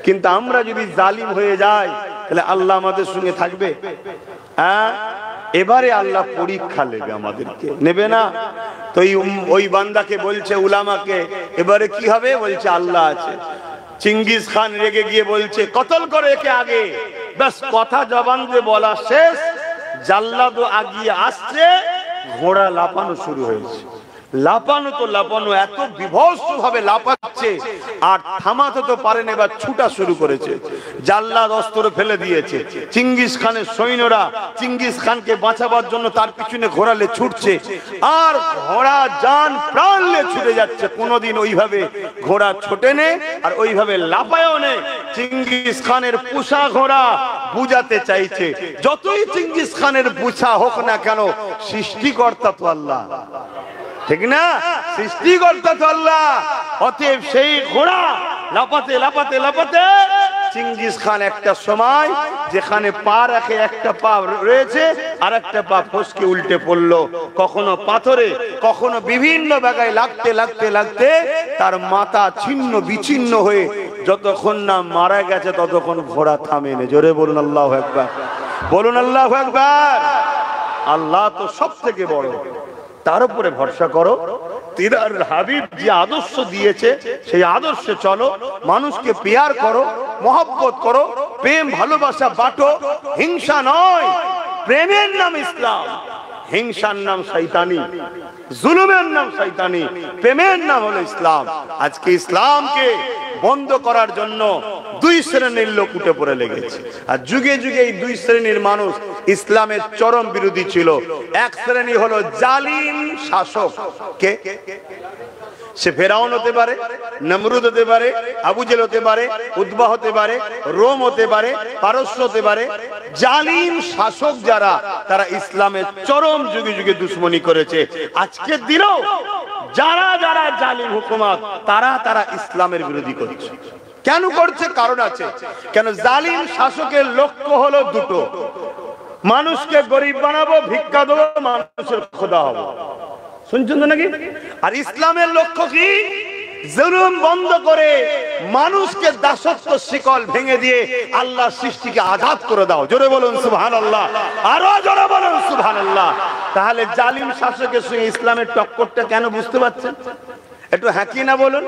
কিন্তু আমরা যদি জালিম হয়ে যাই, তাহলে আল্লাহ আমাদের সঙ্গে থাকবে? হ্যাঁ, এবারে আল্লাহ পরীক্ষা নেবে, আমাদেরকে নেবে না? তো ওই বান্দাকে বলছে, উলামাকে, এবারে কি হবে? বলছে আল্লাহ আছে। চিঙ্গিস খান রেগে গিয়ে বলছে কতল করে একে আগে। ব্যাস কথা জবান দিয়ে বলা শেষ, জাল্লাদও আগিয়ে আসছে, ঘোড়া লাফানো শুরু হয়েছে। লাপানো তো লাপানো, এত বিভৎস ভাবে লাপাচ্ছে, আর থামাতে তো পারেন, এবার ছুটা শুরু করেছে। জাল্লাদ অস্ত্র ফেলে দিয়েছে। চিঙ্গিস খানের সৈন্যরা চিঙ্গিস খানকে বাঁচাবার জন্য তার পিছনে ঘোড়ালে ছুটছে, আর ঘোড়া জান প্রাণ নিয়ে ছুটে যাচ্ছে। কোনোদিন ওইভাবে ঘোড়া ছোটে নে আর ওইভাবে লাপায়ও নে। চিঙ্গিস খানের পুষা ঘোড়া বুঝাতে চাইছে, যতই চিঙ্গিস খানের পুষা হোক না কেন, সৃষ্টিকর্তা তো আল্লাহ, ঠিক না? সৃষ্টিকর্তা তো আল্লাহ। অতএব সেই ঘোড়া লাপাতে লাপাতে লাপাতে চিঙ্গিস খান একটা সময় যেখানে পা রাখে একটা পা রয়েছে আর একটা পা ফসকে উল্টে পড়লো, কখনো পাথরে কখনো বিভিন্ন জায়গায় লাগতে লাগতে লাগতে তার মাথা ছিন্ন বিচ্ছিন্ন হয়ে যতক্ষণ না মারা গেছে ততক্ষণ ঘোড়া থামেনি। জোরে বলুন আল্লাহু আকবার, বলুন আল্লাহু আকবার। আল্লাহ তো সব থেকে বড়, তার উপরে ভরসা করো। তিনার হাবিব যে আদর্শ দিয়েছে সেই আদর্শে চলো, মানুষকে পেয়ার করো, মহব্বত করো, প্রেম ভালোবাসা বাটো। হিংসা নয়, প্রেমের নাম ইসলাম, হিংসার নাম শয়তানি, জুলুমের নাম শয়তানি, প্রেমের নাম হলো ইসলাম। আজকে ইসলামকে বন্ধ করার জন্য দুই শ্রেণীর লোক উঠে পড়ে লেগেছে, আর যুগে যুগে এই দুই শ্রেণীর মানুষ ইসলামের চরম বিরোধী ছিল। এক শ্রেণী হলো জালিম শাসক, কে? সে ফেরাউন হতে পারে, নমরুদ হতে পারে, আবু জেল হতে পারে, উতবা হতে পারে, রোম হতে পারে, পারস্য হতে পারে। জালিম শাসক যারা, তারা ইসলামের চরম যুগে যুগে দুশ্মনী করেছে। আজকের দিনেও যারা যারা জালিম হুকুমত, তারা তারা ইসলামের বিরোধী করছে। কেন করছে? কারণ আছে। কেন? জালিম শাসকের লক্ষ্য হলো দুটো, মানুষকে গরিব বানাবো, ভিক্ষা দেবো, মানুষের খোদা হবো। শুনছেন তো নাকি? আর ইসলামের লক্ষ্য কি? জুলুম বন্ধ করে মানুষকে দাসত্ব শিকল ভেঙে দিয়ে আল্লাহ সৃষ্টিকে আজাদ করে দাও। জোরে বলুন সুবহানাল্লাহ, আরো জোরে বলুন সুবহানাল্লাহ। তাহলে জালিম শাসকের সঙ্গে ইসলামের টক্করটা কেন বুঝতে পারছেন? একটু হ্যাঁ কি না বলুন।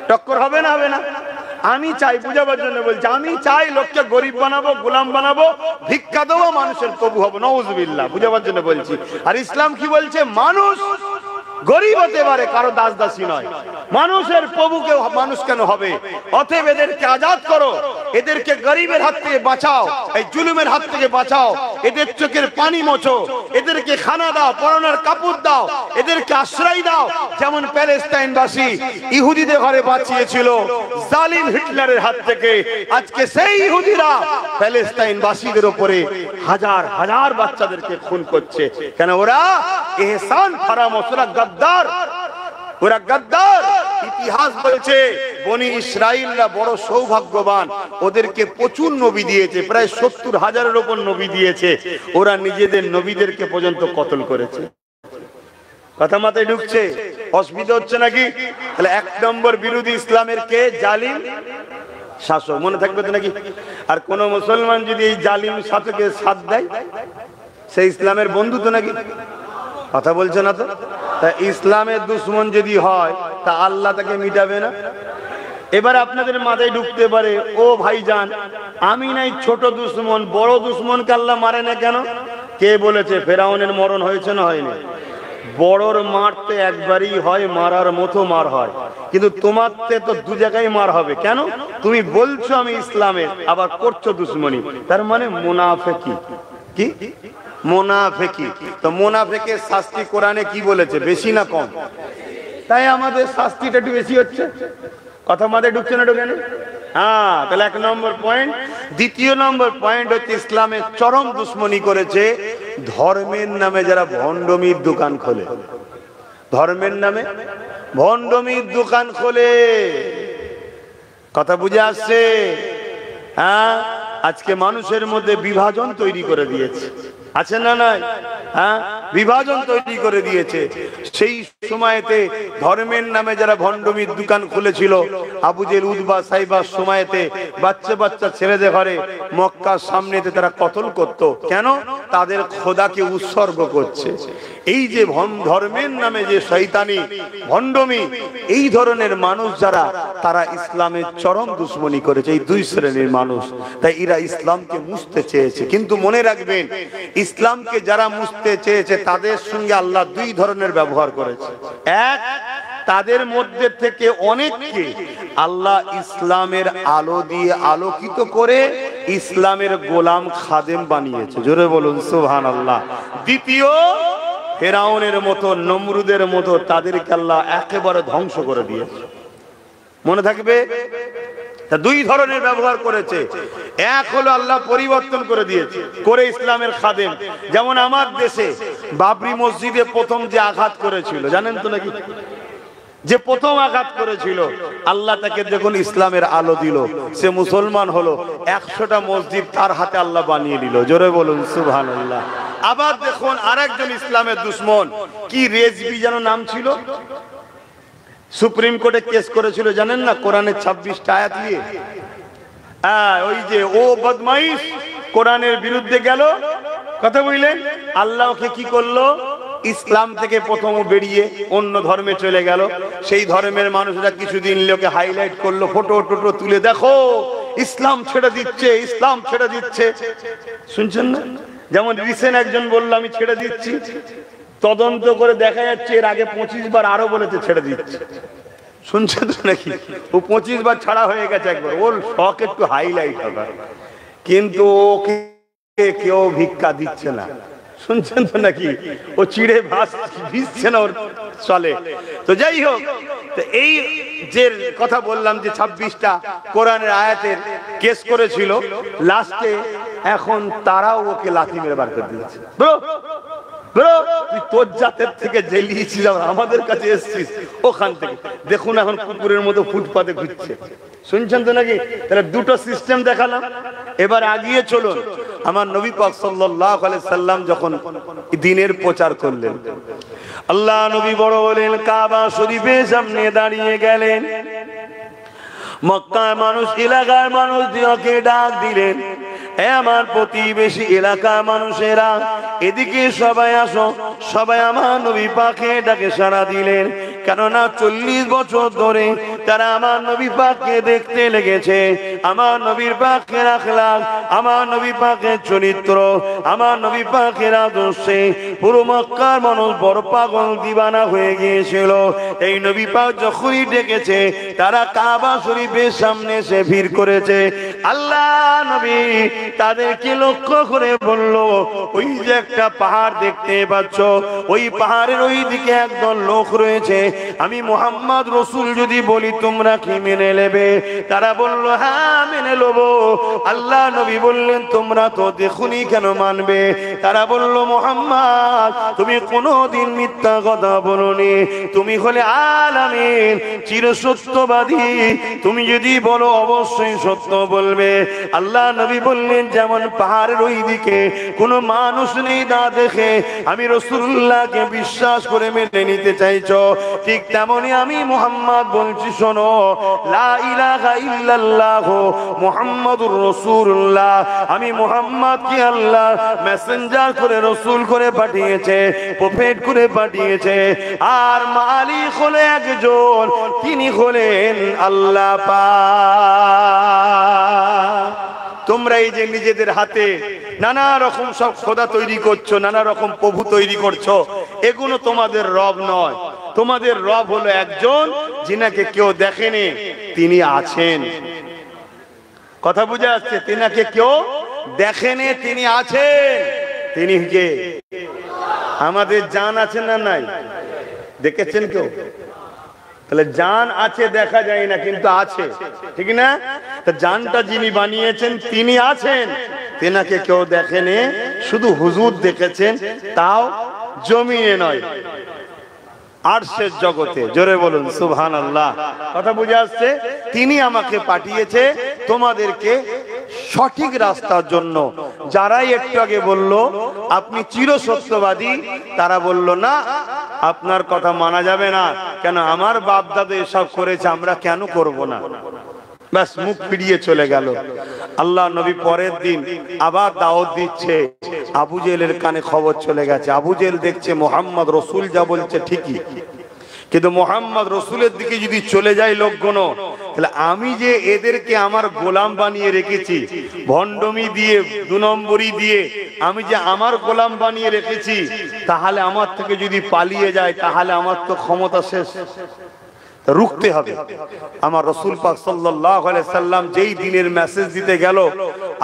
টক্কর হবে না? হবে না। আমি চাই, বুঝাবার জন্য বলছি, আমি চাই লোককে গরিব বানাবো, গোলাম বানাবো, ভিক্ষা দেবো, মানুষের প্রভু হবো। নাউজুবিল্লাহ, বুঝাবার জন্য বলছি। আর ইসলাম কি বলছে? মানুষ গরিব হতে পারে, কারো দাস দাসী নয়। মানুষের প্রভুকে মানুষ কেন হবে? অতএব এদেরকে আজাদ করো, এদেরকে গরিবের হাত থেকে বাঁচাও, এই জুলুমের হাত থেকে বাঁচাও, এদের চোখের পানি মোছো, এদেরকে খানা দাও, পরনের কাপড় দাও, এদেরকে আশ্রয় দাও। যেমন প্যালেস্টাইনবাসী ইহুদিদের ঘরে বাঁচিয়েছিল জালিম হিটলারের হাত থেকে, আজকে সেই ইহুদিরা প্যালেস্টাইনবাসীদের উপরে হাজার হাজার বাচ্চাদেরকে খুন করছে। কেন? ওরা ইহসান ফারামোশ, ওরা গদ্দার, ওরা গদ্দার। ইতিহাস বলছে বনি ইসরাইলরা বড় সৌভাগ্যবান, ওদেরকে প্রচুর নবী দিয়েছে, প্রায় 70,000-এর উপর নবী দিয়েছে। ওরা নিজেদের নবীদেরকে পর্যন্ত কতল করেছে। কথা মাথায় ঢুকছে? অসুবিধা হচ্ছে নাকি? তাহলে এক নম্বর বিরোধী ইসলামের কে? জালিম শাসক। মনে থাকবে তো নাকি? আর কোন মুসলমান যদি এই জালিম শাসকের সাথ দেয়, সে ইসলামের বন্ধু তো নাকি? কথা বলছে না তো? তা ইসলামের দুশ্মন যদি হয়, তা আল্লাহ তাকে মিটাবে না? এবার আপনাদের মাথায় ঢুকতে পারে, ও ভাইজান, আমি নাই ছোট দুশ্মন, বড় দুশ্মনকে আল্লাহ মারে না কেন? কে বলেছে? ফেরাউনের মরণ হয়েছে না হয়নি? বড়র মারতে একবারই হয়, মারার মতো মার হয়, কিন্তু তোমারতে তো দু জায়গায় মার হবে। কেন? তুমি বলছো আমি ইসলামের, আবার করছো দুশ্মনী। তার মানে মুনাফিকি। কি? মুনাফিকি। তো মুনাফিকের শাস্তি কোরআনে কি বলেছে? বেশি না কম? তাই আমাদের শাস্তিটা একটু বেশি হচ্ছে। কথা মাথায় ঢুকছে না? ঢুকে না? হ্যাঁ, তাহলে এক নম্বর পয়েন্ট। দ্বিতীয় নম্বর পয়েন্ট হচ্ছে ইসলামের চরম দুশ্মনী করেছে ধর্মের নামে যারা ভণ্ডমির দোকান খোলে। ধর্মের নামে ভণ্ডমির দোকান খোলে। কথা বুঝে আসছে? হ্যাঁ, আজকে মানুষের মধ্যে বিভাজন তৈরি করে দিয়েছে, আছে না নাই? হ্যাঁ, বিভাজন তৈরি করে দিয়েছে। সেই সময়তে ধর্মের নামে যারা ভণ্ডমির দোকান খুলেছিল, আবু জেল, উতবা, সাইবার সময়তে বাচ্চা বাচ্চা ছেলেদের ঘরে মক্কার সামনেতে তারা কতল করত। কেন? তাদের খোদাকে উৎসর্গ করছে। এই যে ধর্মের নামে যে শয়তানি ভণ্ডমি, এই ধরনের মানুষ যারা, তারা ইসলামের চরম দুশ্মনী করেছে। এই দুই শ্রেণীর মানুষ, তাই এরা ইসলামকে মুছতে চেয়েছে। কিন্তু মনে রাখবেন, ইসলামকে যারা মুছতে চেয়েছে তাদের সঙ্গে আল্লাহ দুই ধরনের ব্যবহার করেছে। এক, তাদের মধ্যে থেকে অনেককে আল্লাহ ইসলামের আলো দিয়ে আলোকিত করে ইসলামের গোলাম খাদেম বানিয়েছে। জোরে বলুন সুবহানাল্লাহ। দ্বিতীয়, ফেরাউনের মতো, নমরুদের মতো তাদেরকে আল্লাহ একেবারে ধ্বংস করে দিয়েছে। মনে থাকবে? তা দুই ধরনের ব্যবহার করেছে। এক হলো আল্লাহ পরিবর্তন করে দিয়েছে, করে ইসলামের খাদেম। যেমন আমার দেশে বাবরি মসজিদে প্রথম যে আঘাত করেছিল, জানেন তো নাকি? যে প্রথম আঘাত করেছিল, আল্লাহ তাকে যখন ইসলামের আলো দিল, সে মুসলমান হলো, 100টা মসজিদ তার হাতে আল্লাহ বানিয়ে দিল। জোরে বলুন সুবহানাল্লাহ। আবার দেখুন আরেকজন ইসলামের দুশ্মন, কি রেজবি যেন নাম ছিল, সুপ্রিম কোর্টে কেস করেছিল জানেন না, কোরআনের 26টা আয়াত নিয়ে। ওই যে ও বদমাইশ কোরআনের বিরুদ্ধে গেল, কথা বুঝলেন, আল্লাহ ওকে কি করলো, ইসলাম থেকে প্রথম বেরিয়ে অন্য ধর্মে চলে গেল। সেই ধর্মের মানুষরা কিছুদিন লোকে হাইলাইট করলো, ফটো টোটো তুলে, দেখো ইসলাম ছেড়ে দিচ্ছে, ইসলাম ছেড়ে দিচ্ছে। শুনছেন না? যেমন রিসেন্ট একজন বললো আমি ছেড়ে দিচ্ছি, তদন্ত করে দেখা যাচ্ছে এর আগে 25 বার আরো বলেছে ছেড়ে দিচ্ছে। শুনছেন তো নাকি? ও 25 বার ছাড়া হয়ে গেছে একবার, ওর শখ একটু হাইলাইট হবে, কিন্তু ওকে কেউ ভিক্ষা দিচ্ছে না। শুনছেন তো নাকি? ও চিড়ে ভিজছে না, ওর চলে। তো যাই হোক, তো এই যে কথা বললাম যে 26টা কোরআনের আয়াতের কেস করেছিল, লাস্টে এখন তারাও ওকে লাথি মেরে বার করে দিয়েছে। ব্রো তুই তোর জাতের থেকে জেলিয়েছিস, আমাদের কাছে এসেছিস ওখান থেকে, দেখুন এখন কুকুরের মতো ফুটপাতে ঘুরছে। শুনছেন তো নাকি? তাহলে দুটো সিস্টেম দেখালাম, এবার আগিয়ে চলুন। আমার নবী পাক সাল্লাল্লাহু আলাইহি সাল্লাম যখন দ্বীনের প্রচার করলেন, আল্লাহ নবী বড় হলেন, কাবা শরীফের সামনে দাঁড়িয়ে গেলেন। মক্কার মানুষ, এলাকার মানুষ দিওকে ডাক দিলেন, হে আমার প্রতিবেশী এলাকার মানুষেরা, এদিকে সবাই আসো। সবাই আমার নবী পাকে ডাকে সাড়া দিলেন, কেননা 40 বছর ধরে তারা আমার নবী পাককে দেখতে লেগেছে। আমার নবীর পাকের আখলাক, আমার নবী পাকের চরিত্র, আমার নবী পাকের আদর্শে পুরো মক্কার মানুষ বড় পাগল দিবানা হয়ে গিয়েছিল। এই নবী পাক যখনই ডেকেছে, তারা কাবা শরীফের সামনে এসে ভিড় করেছে। আল্লাহ নবী তাদেরকে লক্ষ্য করে বলল, ওই যে একটা পাহাড় দেখতে পাচ্ছ, ওই পাহাড়ের ওই দিকে একদল লোক রয়েছে, আমি মুহাম্মদ রসুল যদি বলি তোমরা কি মেনে নেবে? তারা বলল হ্যাঁ মেনে নেব। আল্লাহ নবী বললেন, তোমরা তো দেখুনি কেন মানবে? তারা বলল, মুহাম্মদ তুমি কোনোদিন মিথ্যা কথা বলোনি, তুমি হলে আলামিন, চিরসত্যবাদী, তুমি যদি বলো অবশ্যই সত্য বলবে। আল্লাহ নবী বললেন, যেমন পাহাড়ের ওই দিকে কোনো মানুষ নেই না দেখে আমি রাসূলুল্লাহকে বিশ্বাস করে মেনে নিতে চাইছো, ঠিক তেমনি আমি মুহাম্মদ বলছি, শোনো, লা ইলাহা ইল্লাল্লাহ মুহাম্মাদুর রাসূলুল্লাহ, আমি মুহাম্মদকে আল্লাহ মেসেঞ্জার করে, রাসূল করে পাঠিয়েছে, প্রফেট করে পাঠিয়েছে, আর মালিক হলো একজন, তিনি হলেন আল্লাহ পাক। তোমরা এই যে নিজেদের হাতে নানা রকম সব খোদা তৈরি করছো, নানা রকম প্রভু তৈরি করছো, এগুলো তোমাদের রব নয়। তোমাদের রব হলো একজন, যিনাকে কেউ দেখেনি, তিনি আছেন। কথা বুঝা যাচ্ছে? তিনাকে কেউ দেখেনি, তিনি আছেন। তিনি কে? আমাদের জান আছে না নাই? দেখেছেন কেউ? তাহলে জান আছে, দেখা যায় না, কিন্তু আছে, ঠিক না? তা জানটা যিনি বানিয়েছেন তিনি আছেন, তেনাকে কেউ দেখেনি, শুধু হুজুর দেখেছেন, তাও জমিনে নয়, আরশের জগতে। জোরে বলুন সুবহানাল্লাহ। কথা বুঝে আসছে? তিনি আমাকে পাঠিয়েছে তোমাদেরকে সঠিক রাস্তার জন্য। যারাই একটু আগে বলল আপনি চিরসত্যবাদী, তারা বলল না, আপনার কথা মানা যাবে না, কেন আমার বাপ দাদা এসব করেছে, আমরা কেন করব না? ব্যাস মুখ ফিরিয়ে চলে গেল। আল্লাহ নবী পরের দিন আবার দাওয়াত দিচ্ছে। আবু জেহেলের কানে খবর চলে গেছে। আবু জেহেল দেখছে মুহাম্মদ রসুল যা বলছে ঠিকই, কিন্তু মুহাম্মদ রসুলের দিকে যদি চলে যায় লোকগুলো, তাহলে আমি যে এদেরকে আমার গোলাম বানিয়ে রেখেছি, ভণ্ডমি দিয়ে, 2 নম্বরই দিয়ে আমি যে আমার গোলাম বানিয়ে রেখেছি, তাহলে আমার থেকে যদি পালিয়ে যায়, তাহলে আমার তো ক্ষমতা শেষ, রুখতে হবে। আমার রাসূল পাক সাল্লাল্লাহু আলাইহি সাল্লাম যেই দিনের মেসেজ দিতে গেল,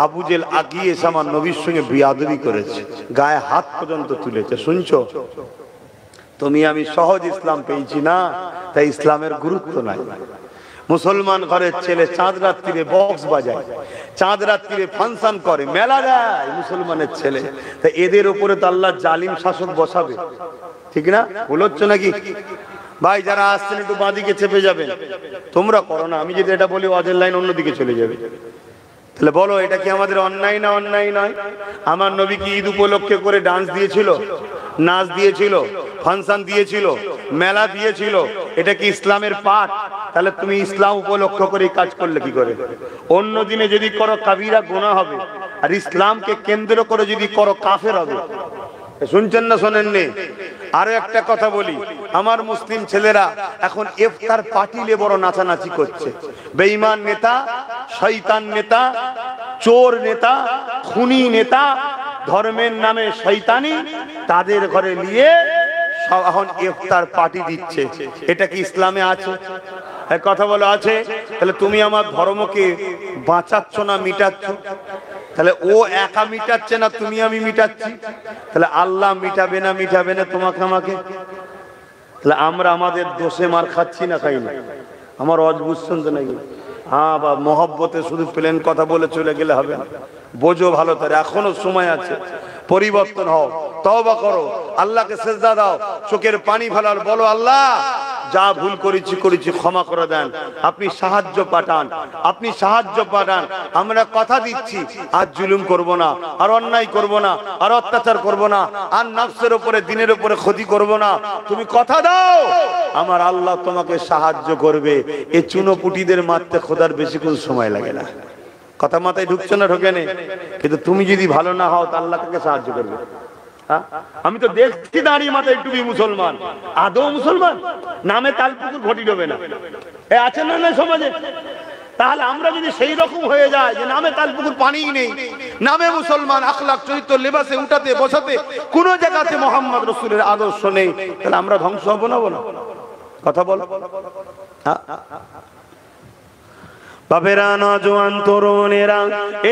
আবু জেহেল আগিয়ে এসে আমার নবীর সঙ্গে বিয়াদবি করেছে, গায়ে হাত পর্যন্ত তুলেছে। শুনছো? তুমি আমি সহজ ইসলাম পেয়েছি না, তাই ইসলামের গুরুত্ব নাই। মুসলমান ঘরের ছেলে চাঁদ রাত্রিরে বক্স বাজায়, চাঁদ রাত্রিরে ফাংশন করে, মেলা যায় মুসলমানের ছেলে, তাই এদের উপরে তো আল্লাহ জালিম শাসক বসাবে, ঠিক না? ভুল হচ্ছে নাকি? ভাই যারা আসছেন একটু বাঁদিকে চেপে যাবেন, তোমরা করো না, আমি যদি এটা বলি ওয়াজের লাইন অন্যদিকে চলে যাবে। তাহলে বলো এটা কি আমাদের অন্যায় না অন্যায় নয়? আমার নবী কি ঈদ উপলক্ষে করে ডান্স দিয়েছিল, নাচ দিয়েছিল, ফাংশন দিয়েছিল, মেলা দিয়েছিল? এটা কি ইসলামের পাঠ? তাহলে তুমি ইসলাম উপলক্ষ করে কাজ করলে কি করে? অন্য দিনে যদি করো কাবিরা গুনাহ হবে, আর ইসলামকে কেন্দ্র করে যদি করো কাফের হবে। শুনছেন না শোনেননি? আরো একটা কথা বলি, আমার মুসলিম ছেলেরা এখন ইফতার পার্টিলে বড় নাচানাচি করছে। বেঈমান নেতা, শয়তান নেতা, চোর নেতা, খুনি নেতা, ধর্মের নামে শয়তানি, তাদের ঘরে নিয়ে সব এখন ইফতার পার্টি দিচ্ছে। এটা কি ইসলামে আছে? কথা বলো আছে? তাহলে তুমি আমার ধর্মকে বাঁচাচ্ছ না মিটাচ্ছ? তাহলে ও একা মিটাচ্ছে না, তুমি আমি মিটাচ্ছি। তাহলে আল্লাহ মিটাবে না মিটাবে না তোমাকে আমাকে? তাহলে আমরা আমাদের দোষে মার খাচ্ছি না খাই না? আমার ওয়াজ বুঝছেন তো নাকি? হ্যাঁ বা মহব্বতে শুধু প্লেন কথা বলে চলে গেলে হবে না, বোঝো ভালো করে, এখনো সময় আছে, পরিবর্তন হও, তওবা করো, আল্লাহকে সিজদা দাও, চোখের পানি ফেলার, বলো আল্লাহ যা ভুল করেছি ক্ষমা করে দেন, আপনি সাহায্য পাঠান, আপনি সাহায্য পাঠান। আমরা কথা দিচ্ছি আর জুলুম করব না, আর অন্যায় করব না, আর অত্যাচার করব না, আর নফসের উপরে দিনের উপরে ক্ষতি করব না। তুমি কথা দাও, আমার আল্লাহ তোমাকে সাহায্য করবে। এই চুনোপুটিদের মারতে খোদার বেশিক্ষণ সময় লাগে না। কথা মাথায় ঢুকছে না? ঢোকে নেই। কিন্তু তুমি যদি ভালো না হও তা আল্লাহ কাকে সাহায্য করবে? আমি তো দেখছি দাঁড়িয়ে মাথায় টুপি মুসলমান, আদৌ মুসলমান? নামে তালপুকুর ঘটি ডোবে না, এ আছে না না সমাজে? তাহলে আমরা যদি সেই রকম হয়ে যায় যে নামে তালপুকুর পানিই নেই, নামে মুসলমান, আখলাক চরিত্র লেবাসে উঠাতে বসাতে কোন জায়গাতে মোহাম্মদ রাসূলের আদর্শ নেই, তাহলে আমরা ধ্বংস হব না? বলো, কথা বলো। বাপেরা, নওজোয়ান তরুণেরা,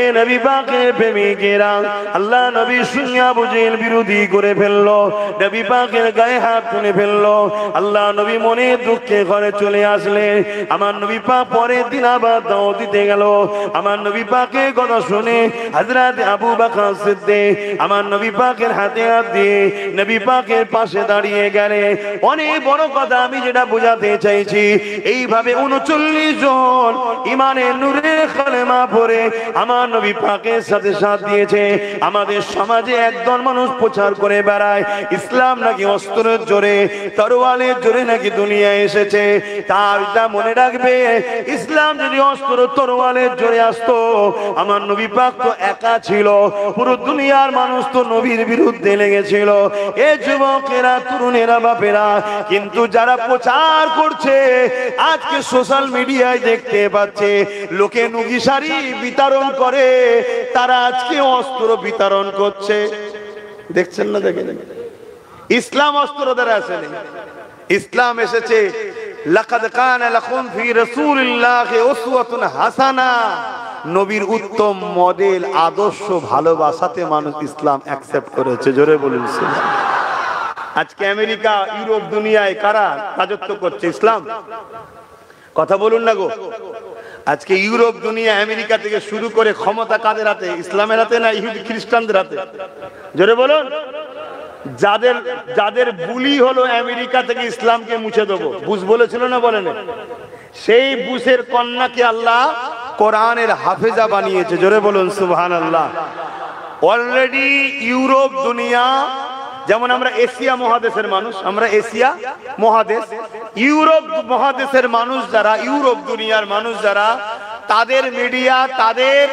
এ নবী পাকের প্রেমিকেরা, আল্লাহ নবী শুনিয়া বুঝেল বিরোধী করে ফেললো, নবী পাকের গায়ে হাত তুলে ফেললো। আল্লাহ নবী মনে দুঃখে ঘরে চলে আসলে আমার নবী পাক পরের দিন আবার দাওয়াত দিতে গেল। আমার নবী পাকের কথা শুনে হযরত আবু বকর সিদ্দিক আমার নবী পাকের হাতে হাত দিয়ে নবী পাকের পাশে দাঁড়িয়ে গেলে। অনেক বড় কথা আমি যেটা বোঝাতে চাইছি, এইভাবে 39 জন ইমানের নূরে কালেমা পড়ে আমার নবী পাকের সাথে সাথ দিয়েছে। আমাদের সমাজে একদল মানুষ প্রচার করে বেড়ায় ইসলাম নাকি অস্ত্রের জোরে, তরোয়ালের জোরে নাকি দুনিয়ায় এসেছে। তা মনে রাখবে, ইসলাম যদি অস্ত্র তরোয়ালের জোরে আসতো, আমার নবী পাক তো একা ছিল, পুরো দুনিয়ার মানুষ তো নবীর বিরুদ্ধে লেগেছিল। এ যুবকেরা, তরুণেরা, বাপেরা, কিন্তু যারা প্রচার করছে আজকে সোশ্যাল মিডিয়ায় দেখতে পাচ্ছে, লোকে নুগি শাড়ি বিতরণ করে, তারা আজকে অস্ত্র বিতরণ করছে। দেখছেন না? দেখেন, ইসলাম অস্ত্র দ্বারা আসেনি, ইসলাম এসেছে লাকাদ কানা লাকুম ফি রাসূলিল্লাহি উসওয়াতুন হাসানা, নবীর উত্তম মডেল আদর্শ ভালোবাসাতে মানুষ ইসলাম অ্যাকসেপ্ট করেছে। জোরে বলুন সুবহানাল্লাহ। আজকে আমেরিকা, ইউরোপ, দুনিয়ায় কারা রাজত্ব করছে? ইসলাম। কথা বলুন না গো। আজকে ইউরোপ, দুনিয়া, আমেরিকা থেকে শুরু করে ক্ষমতা কাদের হাতে? ইসলামের হাতে না ইহুদি খ্রিস্টানদের হাতে? জোরে বলুন। যাদের বুলি হলো আমেরিকা থেকে ইসলামকে মুছে দেবো, বুশ বলেছিল না? বলেন, সেই বুশের কন্যাকে আল্লাহ কোরআনের হাফেজা বানিয়েছে। জোরে বলুন সুবহানাল্লাহ। অলরেডি ইউরোপ, দুনিয়া, যেমন আমরা এশিয়া মহাদেশের মানুষ, আমরা এশিয়া মহাদেশ, ইউরোপ মহাদেশের মানুষ যারা, ইউরোপ দুনিয়ার মানুষ যারা, তাদের মিডিয়া, তাদের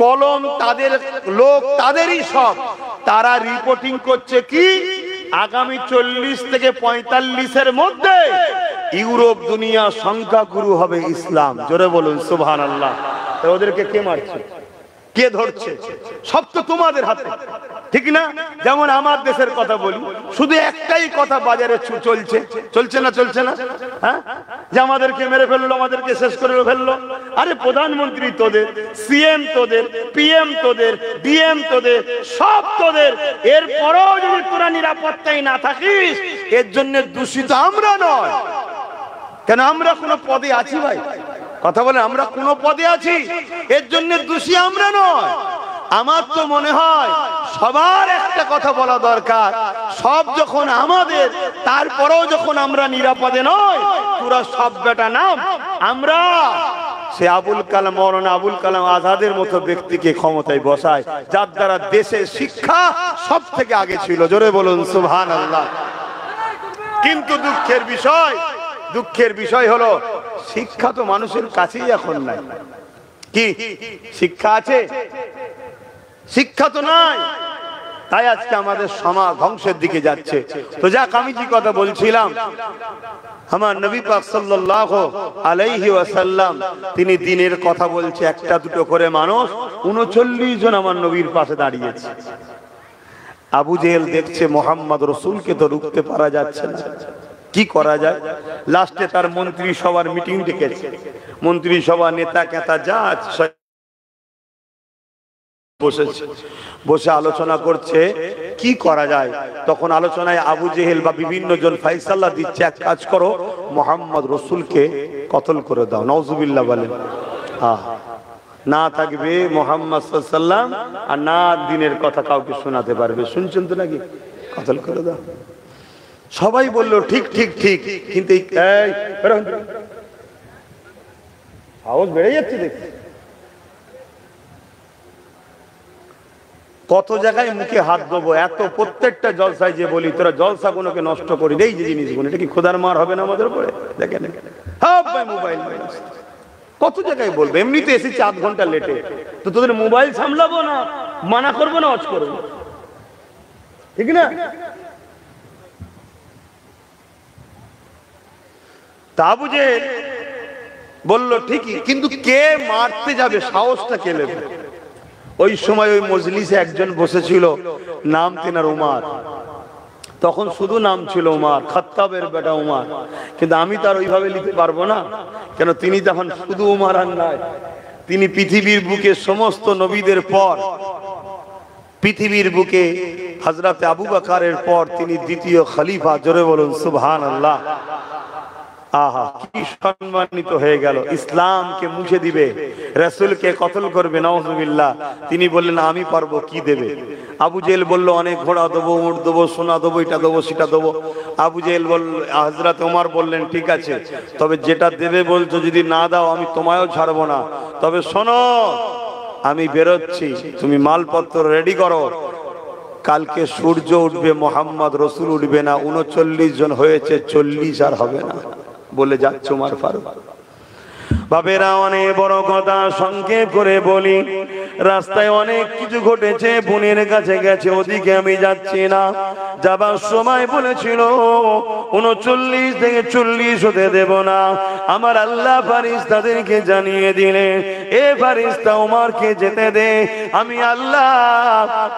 কলম, তাদের লোক, তাদেরই সব, তারা রিপোর্টিং করছে কি আগামী 40 থেকে 45-এর মধ্যে ইউরোপ দুনিয়া সংখ্যাগুরু হবে ইসলাম। জোরে বলুন সুবহানাল্লাহ। ওদেরকে কে মারছে, কে ধরছে? সব তো তোমাদের হাতে, ঠিক না? যেমন আমার দেশের কথা বলি, শুধু একটাই কথা বাজারে চলছে, চলছে না? চলছে না? হ্যাঁ, যে আমাদেরকে মেরে ফেললো, আমাদেরকে শেষ করে ফেললো। আরে প্রধানমন্ত্রী তোদের, সিএম তোদের, পিএম তোদের, ডিএম তোদের, সব তোদের। এরপরও যদি তোরা নিরাপত্তায় না থাকিস, এর জন্য দূষিত আমরা নয়। কেন আমরা কোনো পদে আছি ভাই? কথা বলে, আমরা কোন পদে আছি, এর জন্য দোষী আমরা নয়। আমার তো মনে হয় সবার একটা কথা বলা দরকার, সব যখন আমাদের, তারপরেও যখন আমরা নিরাপদে নয়, তোরা সব বেটা নাম, আমরা সে আবুল কালাম, মৌলানা আবুল কালাম আজাদের মতো ব্যক্তিকে ক্ষমতায় বসায়, যার দ্বারা দেশের শিক্ষা সব থেকে আগে ছিল। জোরে বলুন সুবহানাল্লাহ। কিন্তু দুঃখের বিষয় হলো শিক্ষা তো মানুষের কাছেই এখন নাই। কি শিক্ষা আছে? শিক্ষা তো নাই। তাই আজকে আমাদের সমাজ ধ্বংসের দিকে যাচ্ছে। তো যাক, আমি যে কথা বলছিলাম, আমার নবী পাক সাল্লাল্লাহু আলাইহি ওয়াসাল্লাম তিনি দিনের কথা বলছে, একটা দুটো করে মানুষ ৩৯ জন আমার নবীর পাশে দাঁড়িয়েছে। আবু জেহেল দেখছে মুহাম্মদ রাসূলকে তো রুখতে পারা যাচ্ছে না, কি করা যায়? লাস্টে তার মন্ত্রী সভার মিটিং ডেকেছে। মন্ত্রী সভা নেতা কেতা যা বসেছে, বসে আলোচনা করছে কি করা যায়। তখন আলোচনায় আবু জেহেল বা বিভিন্ন জন ফয়সালা দিচ্ছে, এক কাজ করো, মুহাম্মদ রাসূলকে কতল করে দাও। নাউজুবিল্লাহ বলেন। না থাকবে মুহাম্মদ সাল্লাল্লাহু আলাইহি ওয়াসাল্লাম, আর না দিনের কথা কাউকে শোনাতে পারবে। শুনছেন তো নাকি? কতল করে দাও। সবাই বলল ঠিক ঠিক ঠিক, কিন্তু আওয়াজ বেড়ে যাচ্ছে দেখছি। কত জায়গায় মুখে হাত দেবো, এত প্রত্যেকটা জলসায় যে বলি তোরা জলসা গুলোকে নষ্ট করি দেই যে জিনিসগুলো, এটা কি খোদার মার হবে না আমাদের উপরে? দেখেন মোবাইল, কত জায়গায় বলবো। এমনিতে এসেছি ৮ ঘন্টা লেটে, তো তোদের মোবাইল সামলাবো না, মানা করবো না, অজ করবো, ঠিক না? তা আবু জেহেল বলল ঠিকই, কিন্তু কে মারতে যাবে, সাহসটা কে নেবে? ওই সময় ওই মজলিসে একজন বসেছিল, নাম তেনার উমার। তখন শুধু নাম ছিল উমার, খাত্তাবের বেটা উমার, কিন্তু আমি তার ওইভাবে লিখতে পারবো না। কেন? তিনি তখন শুধু উমার আর নাই, তিনি পৃথিবীর বুকে সমস্ত নবীদের পর, পৃথিবীর বুকে হযরত আবু বকরের পর তিনি দ্বিতীয় খলিফা। জোরে বলুন সুবহানাল্লাহ। আহা, কি সম্মানিত হয়ে গেল। ইসলামকে মুছে দিবে, রাসূলকে কতল করবে, নাউজুবিল্লাহ। তিনি বললেন আমি পারবো, কি দেবে? আবু জেহেল বলল অনেক ঘোড়া দেবো, উট দেবো, সোনা দেবো, এটা দেবো, সেটা দেবো। আবু জেহেল বলল, হযরত ওমর বললেন ঠিক আছে, তবে যেটা দেবে বলছো যদি না দাও আমি তোমায়ও ছাড়বো না। তবে শোনো, আমি বেরোচ্ছি, তুমি মালপত্র রেডি করো, কালকে সূর্য উঠবে, মুহাম্মদ রাসূল উঠবে না। ৩৯ জন হয়েছে, ৪০ আর হবে না বলে যাচ্ছে ওমর ফারুক। বাবেরা, অনেক বড় কথা সংক্ষেপ করে বলি, রাস্তায় অনেক কিছু ঘটেছে, বোনের কাছে গেছে, ওদিকে আমি যাচ্ছি না। যাবার সময় বলেছিল ৩৯ থেকে ৪০ হতে দেব না। আমার আল্লাহ ফারিস্তাদেরকে জানিয়ে দিলে, এ ফারিস্তা উমরকে যেতে দে, আমি আল্লাহ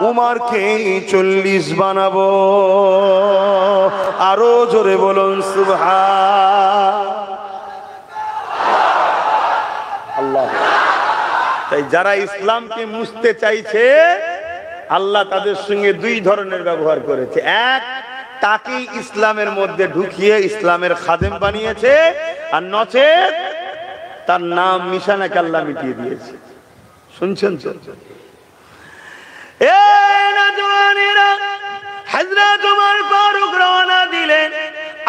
উমরকে ৪০ বানাবো। আরো জোরে বলুন সুবহান আল্লাহ। তাই যারা ইসলামকে মুছতে চাইছে, আল্লাহ তাদের সঙ্গে দুই ধরনের ব্যবহার করেছে। এক, তাকে ইসলামের মধ্যে ঢুকিয়ে ইসলামের খাদেম বানিয়েছে, আর নচেত তার নাম নিশানাকে আল্লাহ মিটিয়ে দিয়েছে। শুনছেন তো? হযরত ওমর ফারুক রওনা দিলেন,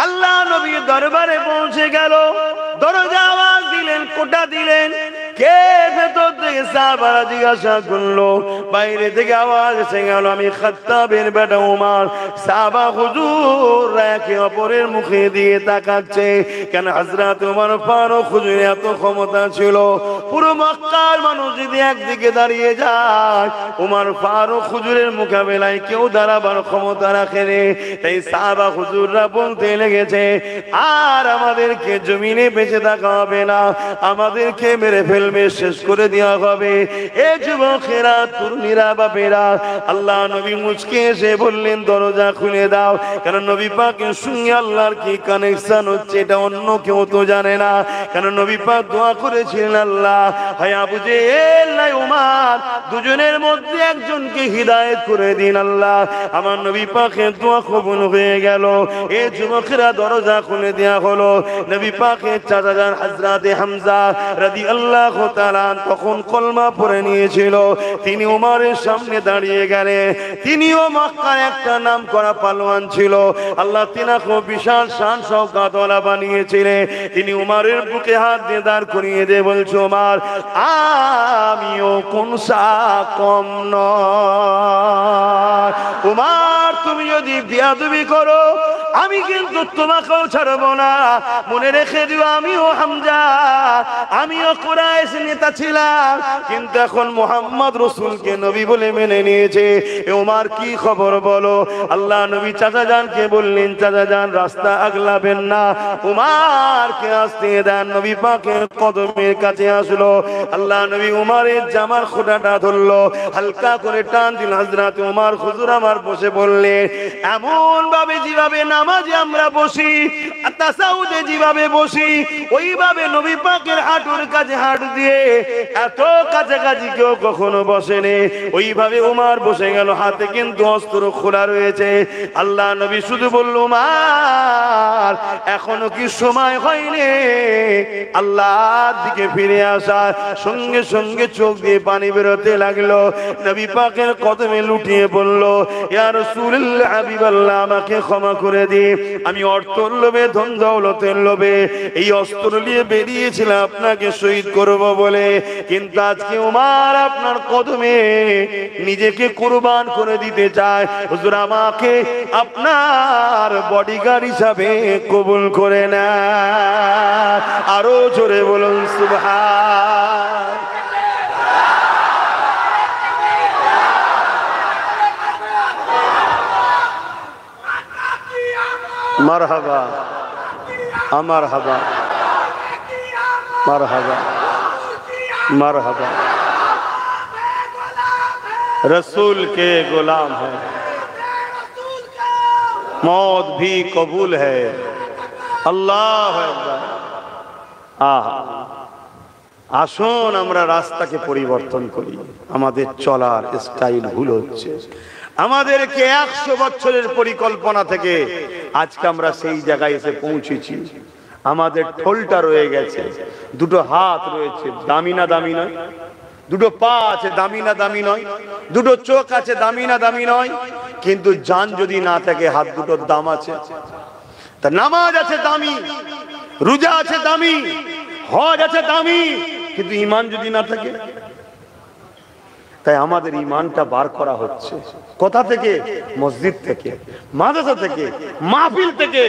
আল্লাহ নবীর দরবারে পৌঁছে গেল, দরজা আওয়াজ দিলেন, কোটা দিলেন, কে? ভেতর থেকে সাহাবারা জিজ্ঞাসা করলো। বাইরে থেকে আওয়াজ এসে গেল, আমি খাত্তাবের বেটা উমর। সাহাবা হুজুর একে অপরের মুখে দিয়ে তাকাচ্ছে। কেন? হযরত ওমর ফারুক হুজুরের এত ক্ষমতা ছিল, পুরো মক্কার মানুষ যদি একদিকে দাঁড়িয়ে যায়, ওমর ফারুক হুজুরের মোকাবেলায় কেউ দাঁড়াবার ক্ষমতা রাখেনি। তাই সাহাবা হুজুররা বলতে লেগেছে, আর আমাদেরকে জমিনে বেঁচে থাকা হবে না, আমাদেরকে মেরে ফেলবে, শেষ করে দেওয়া হবে। এ যুবকেরা, তরুণীরা, বাপেরা, আল্লাহ নবী মুচকে এসে বললেন, দরজা খুলে দাও। কারণ নবী পাকের সঙ্গে আল্লাহর কি কানেকশন হচ্ছে এটা অন্য কেউ তো জানে না। কারণ নবী পাক দোয়া করেছিলেন, আল্লাহ হয় আবু জেহেল নাই উমর, দুজনের মধ্যে একজনকে হিদায়াত করে দিন আল্লাহ। আমার নবী পাকের দোয়া কবুল হয়ে গেল। এ যুবকেরা, দরজা খুলে দেওয়া হলো। নবী পাকের চাচা যান হযরত হামজা রাদিয়াল্লাহু রাদিয়াল্লাহু তাআলা তখন কলমা পড়ে নিয়েছিল, তিনি উমরের সামনে দাঁড়িয়ে গেলেন। তিনিও মক্কার একটা নামকরা পালোয়ান ছিল, আল্লাহ তিনাকে বিশাল শান শওকতওয়ালা বানিয়েছিলেন। তিনি উমরের বুকে হাত দিয়ে দাঁড় করিয়ে দিয়ে বলছে, উমর আমিও কোনসা কম নয়, উমর তুমি যদি বিয়াদবি করো আমি কিন্তু তোমাকেও ছাড়বো না। মনে রেখে দিও আমিও হামজা, আমিও কুরাইশ নেতা ছিলাম, কিন্তু এখন মুহাম্মদ রাসূলকে নবী বলে মেনে নিয়েছে। ওমর কি খবর বলো? আল্লাহ নবী চাচা জানকে বললেন, চাচা জান রাস্তা আগলাবেন না, উমরকে আসতে দেন। নবী পাকের কদমের কাছে আসলো, আল্লাহ নবী উমরের জামার খোঁটাটা ধরলো, হালকা করে টান দিল। হযরত উমর হুজুর আমার বসে বললেন, এমন ভাবে যেভাবে নামাজে আমরা বসি, তাসাউদে যেভাবে বসি, ওইভাবে নবী পাকের হাঁটুর কাছে হাঁটু দিয়ে এত কাছাকাছি কেউ কখনো বসেনি। ওইভাবে উমর বসে গেল, হাতে কিন্তু অস্ত্র খোলা রয়েছে। আল্লাহ নবী শুধু বলল, উমর এখনো কি সময় হয়নি আল্লাহর দিকে ফিরে আসার? সঙ্গে সঙ্গে চোখ দিয়ে পানি বেরোতে লাগলো। নবী পাকের কদমে লুটিয়ে পড়ল, ইয়া রাসূলুল্লাহ হাবিবাল্লাহ আমাকে ক্ষমা করে দিন, আমি অর্থের লোভে ধন দৌলতের লোভে এই অস্ত্র নিয়ে বেরিয়েছিলাম আপনাকে শহীদ করব বলে, কিন্তু আজকে উমর আপনার কদমে নিজেকে কুরবান করে দিতে চায়। হুজুর আমাকে আপনার বডিগার্ড হিসাবে কবুল করে নেন। আরো জোরে বলুন সুবহান। মারহাবা মারহাবা মারহাবা मारहबा, रसूल के गुलाम है, मौत भी कबूल है। अल्लाह अकबर। আসুন আমরা রাস্তাকে পরিবর্তন করি, আমাদের চলার স্টাইল ভুল হচ্ছে। আমাদেরকে 100 বছরের পরিকল্পনা থেকে আজকে আমরা সেই জায়গায় এসে পৌঁছেছি। আমাদের ঠোলটা রয়ে গেছে, দুটো হাত রয়েছে, দামি না দামি নয়? দুটো পা আছে, দামি না দামি নয়? দুটো চোখ আছে, দামি না দামি নয়? কিন্তু জান যদি না থাকে হাত দুটোর দাম আছে। তা নামাজ আছে দামি, রোজা আছে দামি, হজ আছে দামি, কিন্তু ঈমান যদি না থাকে? তাই আমাদের ঈমানটা বার করা হচ্ছে কোথা থেকে? মসজিদ থেকে, মাদ্রাসা থেকে, মাহফিল থেকে,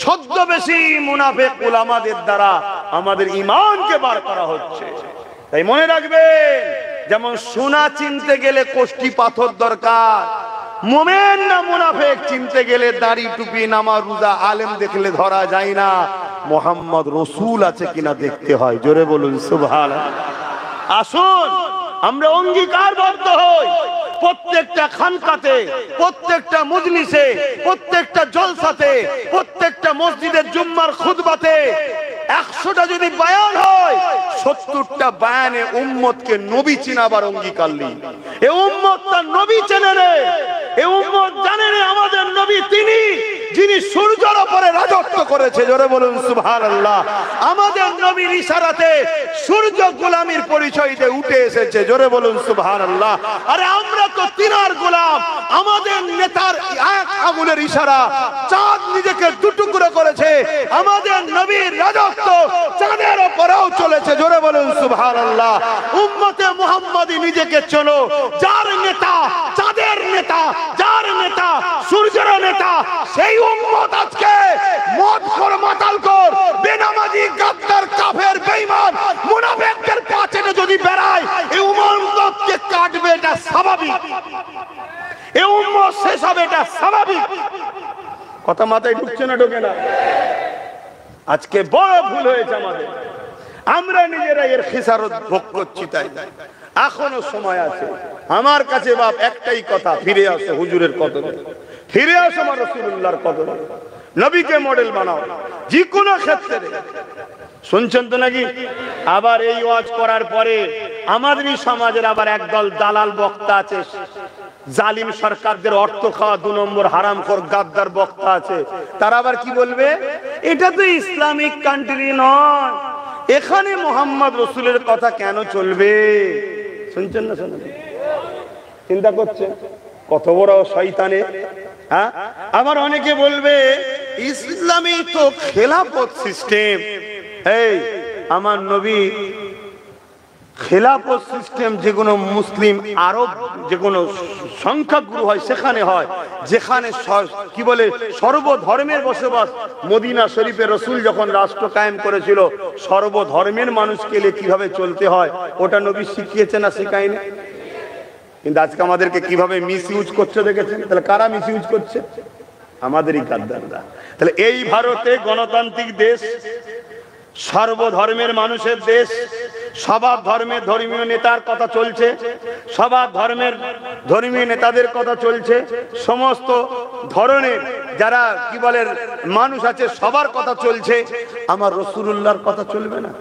ছদ্মবেশী মুনাফিক উলামাদের দ্বারা আমাদের ঈমানকে বার করা হচ্ছে। তাই মনে রাখবেন, যেমন সোনা চিনতে গেলে কোষ্টি পাথর দরকার, মুমিন না মুনাফিক চিনতে গেলে দাড়ি টুপি নামাজ রোজা আলেম দেখলে ধরা যায় না, মুহাম্মদ রাসূল আছে কিনা দেখতে হয়। জোরে বলুন সুবহানাল্লাহ। আসুন আমরা অঙ্গীকারবদ্ধ হই, প্রত্যেকটা খানকাতে, প্রত্যেকটা মজলিসে, প্রত্যেকটা জলসাতে, প্রত্যেকটা মসজিদের জুম্মার খুতবাতে 100টা যদি বয়ান হয়, 70টা বয়ানে উম্মতকে নবী চিনাবার অঙ্গীকার নিই। এই উম্মতটা নবী চেনে রে, এই উম্মত জানে রে আমাদের নবী তিনি যিনি সূর্যের উপরে রাজত্ব করেছে। জোরে বলুন সুবহানাল্লাহ। আমাদের নবীর ইশারাতে সূর্য গোলামীর পরিচয় দিয়ে উঠে এসেছে। জোরে বলুন সুবহানাল্লাহ। আরে আমরা তো তিনার গোলাম, আমাদের নেতার এক আঙুলের ইশারা চাঁদ নিজেকে দুটুকরো করেছে। আমাদের নবীর রাজত্ব চাঁদের উপরেও চলেছে। জোরে বলুন সুবহানাল্লাহ। উম্মতে মুহাম্মাদি নিজেকে চেনো, যার নেতা চাঁদের নেতা, যার নেতা সূর্যের নেতা, সেই উম্মত আজকে মদ খোর, মাতাল খোর, বেনামাজি, গাদ্দার, কাফের, বেঈমান, মুনাফিকদের পাচনে যদি বেড়ায়, এই উম্মতকে কাটবে, এটা স্বাভাবিক। এই উম্মত শেষ হবে, এটা স্বাভাবিক। কথা মাথায় ঢুকছে না? ঢোকে না? আজকে বড় ভুল হয়েছে আমাদের, আমরা নিজেরা এর খিসারত ভোগ করছি। তাই এখনো সময় আছে। আমার কাছে বাপ একটাই কথা, ফিরে আসো হুজুরের কদমে, ফিরে আসো আমার রাসূলুল্লাহর কদমে, নবীকে মডেল বানাও যে কোনো ক্ষেত্রে। শুনছেন তো নাকি? আবার এই ওয়াজ করার পরে আমাদেরই সমাজের আবার একদল দালাল বক্তা আছে, জালিম সরকারদের অর্থ খাওয়া 2 নম্বর হারামখোর গাদ্দার বক্তা আছে। তারা আবার কি বলবে? এটা তো ইসলামিক কান্ট্রি নয়, এখানে মোহাম্মদ রসুলের কথা কেন চলবে? শুনছেন না? শোনেন, চিন্তা করছেন কত বড় শয়তানে। হ্যাঁ, আবার অনেকে বলবে ইসলামে তো খেলাফত সিস্টেম। এই আমার নবী খেলাফত সিস্টেম যে কোনো মুসলিম আরব যে কোনো সংখ্যাগুরু হয় সেখানে হয়, যেখানে কি বলে সর্বধর্মের বসবাস। মদিনা শরীফে রসুল যখন রাষ্ট্র কায়েম করেছিল সর্বধর্মের মানুষকে নিয়ে কিভাবে চলতে হয় ওটা নবী শিখিয়েছে না শেখায়নি? কিন্তু আজকে আমাদেরকে কিভাবে মিস ইউজ করছে দেখেছেন? তাহলে কারা মিস ইউজ করছে? আমাদেরই গাদ্দাররা। তাহলে এই ভারতে গণতান্ত্রিক দেশ, সর্বধর্মের মানুষের দেশ, সবার ধর্মের ধর্মীয় নেতার কথা চলছে, সবার ধর্মের ধর্মীয় নেতাদের কথা চলছে, সমস্ত ধরনের যারা কি বলে মানুষ আছে সবার কথা চলছে। আমার রাসূলুল্লাহর কথা চলবে না?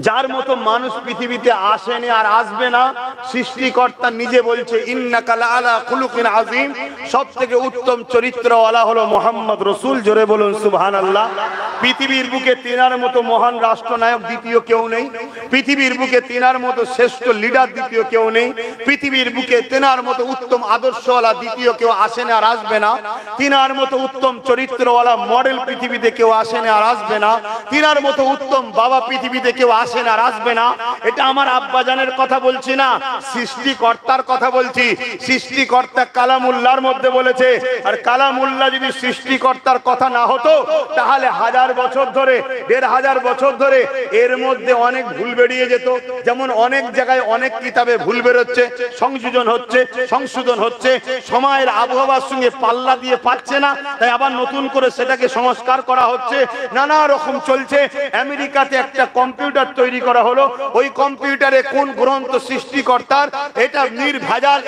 যার মতো মানুষ পৃথিবীতে আসেনি আর আসবে না, সৃষ্টিকর্তা নিজে বলছে ইন্নাকা লাআলা খুলুকিন আযীম, সবথেকে উত্তম চরিত্রওয়ালা হলো মুহাম্মদ রাসূল। জোরে বলুন সুবহানাল্লাহ। পৃথিবীর বুকে তিনার মতো মহান রাষ্ট্রনায়ক দ্বিতীয় কেউ নেই, পৃথিবীর বুকে তিনার মতো শ্রেষ্ঠ লিডার দ্বিতীয় কেউ নেই, পৃথিবীর বুকে তিনার মতো উত্তম আদর্শওয়ালা দ্বিতীয় কেউ আসেনি আর আসবে না, তিনার মতো উত্তম চরিত্রওয়ালা মডেল পৃথিবীতে কেউ আসেনি আর আসবে না, তিনার মতো উত্তম বাবা পৃথিবীতে কেউ আসেন আর আসবে না। এটা আমার আব্বাজানের কথা বলছি না, সৃষ্টিকর্তার কথা বলছি। সৃষ্টিকর্তা কালামুল্লাহর মধ্যে বলেছে, আর কালামুল্লাহ যদি সৃষ্টিকর্তার কথা না হতো তাহলে 1000 বছর ধরে 1500 বছর ধরে এর মধ্যে অনেক ভুল বেরিয়ে যেত। যেমন অনেক জায়গায় অনেক কিতাবে ভুল বেরোচ্ছে, সংশোধন হচ্ছে, সময়ের আবহাওয়ার সঙ্গে পাল্লা দিয়ে পাচ্ছে না, তাই আবার নতুন করে সেটাকে সংস্কার করা হচ্ছে, নানা রকম চলছে। আমেরিকাতে একটা কম্পিউটার তৈরি করা হলো, ওই কম্পিউটারে কোন গ্রন্থ সৃষ্টিকর্তার এটা নির্ভেজাল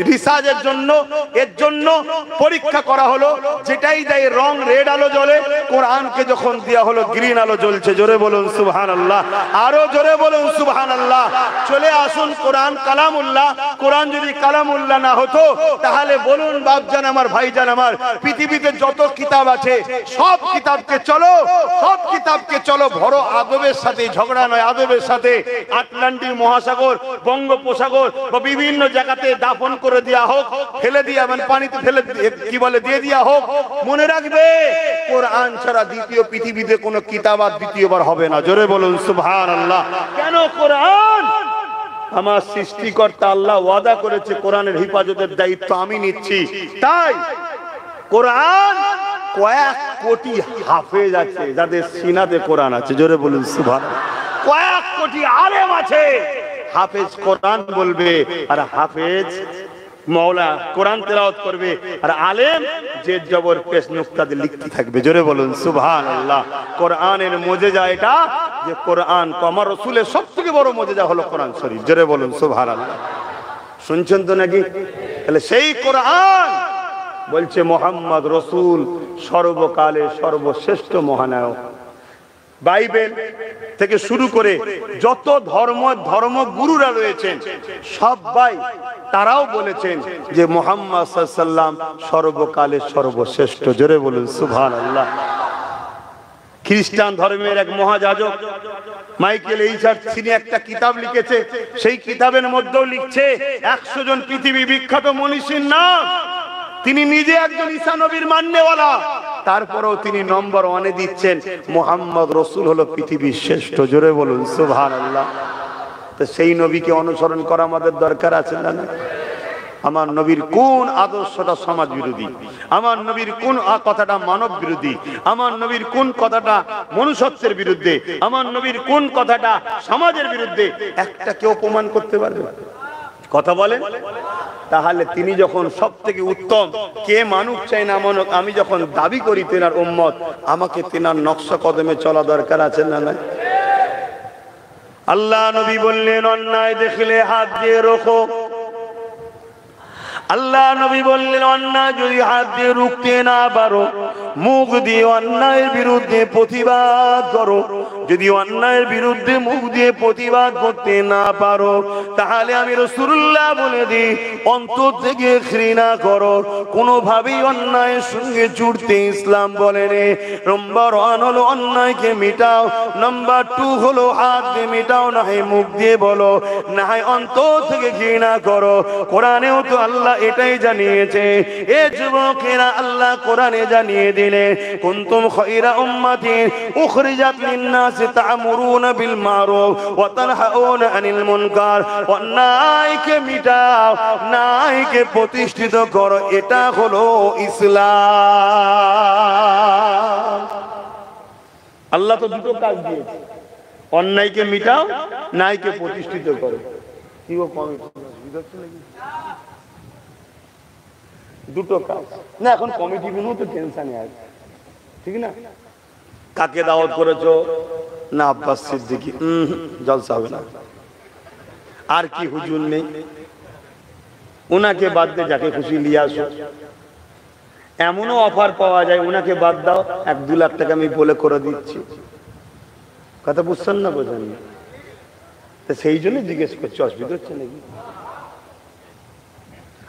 রিসার্চের জন্য এর জন্য পরীক্ষা করা হলো, যেটাই দেয় রং রেড আলো জ্বলে, কোরআনকে যখন দেয়া হলো গ্রিন আলো জ্বলছে। জোরে বলুন সুবহানাল্লাহ, আরো জোরে বলুন সুবহানাল্লাহ। চলে আসুন কোরআন কালামুল্লাহ। কোরআন যদি কালামুল্লাহ না হতো তাহলে বলুন বাপজান আমার, ভাইজান আমার, পৃথিবীতে যত কিতাব আছে সব কিতাবকে চলো বড় আদবের সাথে, ঝগড়া নয় আদবের সাথে, আটলান্টিক মহাসাগর, বঙ্গোপসাগর বা বিভিন্ন জায়গাতে দাফন করে দেয়া হোক, ফেলে দিয়া মানে পানিতে ফেলে কি বলে দিয়ে দেয়া হোক। মনে রাখবে কোরআন ছাড়া দ্বিতীয় পৃথিবীতে কোনো কিতাব আর দ্বিতীয়বার হবে না। জোরে বলুন সুবহানাল্লাহ। কেন? কোরআন আমার সৃষ্টিকর্তা আল্লাহ ওয়াদা করেছে কোরআনের হেফাজতের দায়িত্ব আমি নিচ্ছি। তাই কোরআন কয়েক কোটি হাফেজ আছে যাদের সিনাতে কোরআন আছে। জোরে বলুন সুবহানাল্লাহ। কয়েক কোটি আলেম আছে, হাফেজ কোরআন বলবে আর হাফেজ মওলা কোরআন তেলাওয়াত করবে, আর আলেম যে জবর পেশ নুকতা দিয়ে লিখতে থাকবে। জোরে বলুন সুবহানাল্লাহ। কোরআনের মুজিজা এটা যে কোরআন আমার রাসূলের সবথেকে বড় মুজিজা হলো কোরআন শরীফ। জোরে বলুন সুবহানাল্লাহ। শুনছেন তো নাকি? তাহলে সেই কোরআন বলছে মুহাম্মদ রাসূল সর্বকালে সর্বশ্রেষ্ঠ মহানায়ক। বাইবেল থেকে শুরু করে যত ধর্মগুরুরা রয়েছেন সবাই তারাও বলেছেন যে মুহাম্মদ সাল্লাল্লাহু আলাইহি ওয়াসাল্লাম সর্বকালে সর্বশ্রেষ্ঠ। জোরে বলুন সুবহানাল্লাহ। খ্রিস্টান ধর্মের এক মহাযাজক মাইকেল এইচার তিনি একটা কিতাব লিখেছে, সেই কিতাবের মধ্যেও লিখছে 100 জন পৃথিবী বিখ্যাত মনীষীর নাম। তিনি নিজে একজন ঈসা নবীর মান্যওয়ালা, তারপরেও তিনি নম্বর 1 এ দিচ্ছেন মুহাম্মদ রাসূল হলো পৃথিবীর শ্রেষ্ঠ। জোরে বলুন সুবহানাল্লাহ। তো সেই নবীকে অনুসরণ করা আমাদের দরকার আছে না? আমার নবীর কোন আদর্শটা সমাজ বিরোধী, আমার নবীর কোন কথাটা মানব বিরোধী, আমার নবীর কোন কথাটা মনুষ্যত্বের বিরুদ্ধে, আমার নবীর কোন কথাটা সমাজের বিরুদ্ধে, একটা কেউ প্রমাণ করতে পারবে? কথা বলেন। তাহলে তিনি যখন সব থেকে উত্তম, কে মানুষ চাই না মানুষ, আমি যখন দাবি করি তেনার উম্মত, আমাকে তেনার নকশা কদমে চলা দরকার আছে না? না। আল্লাহ নবী বললেন অন্যায় দেখলে হাত দিয়ে রোখো, আল্লাহ নবী বললেন, অন্যায় যদি হাত দিয়ে রুখতে না পারো, মুখ দিয়ে অন্যায়ের বিরুদ্ধে প্রতিবাদ করো। যদি অন্যায়ের বিরুদ্ধে মুখ দিয়ে প্রতিবাদ করতে না পারো, তাহলে আমি রাসূলুল্লাহ বলে দিই, অন্তর থেকে ঘৃণা করো। কোনোভাবেই অন্যায়ের সঙ্গে জুড়তে ইসলাম বলেনি। নম্বর 1 হলো অন্যায়কে মিটাও, নাম্বার 2 হলো হাত দিয়ে মিটাও, না হয় মুখ দিয়ে বলো, না হয় অন্তর থেকে ঘৃণা করো। কোরআনেও তো আল্লাহ এটাই জানিয়েছে। এ যুবকেরা, আল্লাহ কোরআনে জানিয়ে দিলে, কুনতুম খায়রা উম্মাতিন উখরিজাত লিন-নাস তা'মুরুনা বিল মারুফ ওয়া তানহাউনা আনিল মুনকার। অন্যায়কে মিটাও, ন্যায়কে প্রতিষ্ঠিত করো, এটা হলো ইসলাম। আল্লাহ তো দুটো কাজ দিয়েছে, অন্যায়কে মিটাও, ন্যায়কে প্রতিষ্ঠিত করো। কি গো কমিটি দুটো কাজ না, এখন কমিটি গুলো তো টেনশনে আছে, ঠিক না? কাকে দাওয়াত করেছো? না আব্বাস সিদ্দিকী, জলসা হবে না। আর কি হুজুর নেই? ওনাকে বাদ দিয়ে যাকে খুশি নিয়ে আসো। এমনও অফার পাওয়া যায়, ওনাকে বাদ দাও, 1-2 লাখ টাকা আমি বলে করে দিচ্ছি। কথা বুঝছেন না? বোঝেন না? সেই জন্য জিজ্ঞেস করছি, অসুবিধা হচ্ছে নাকি?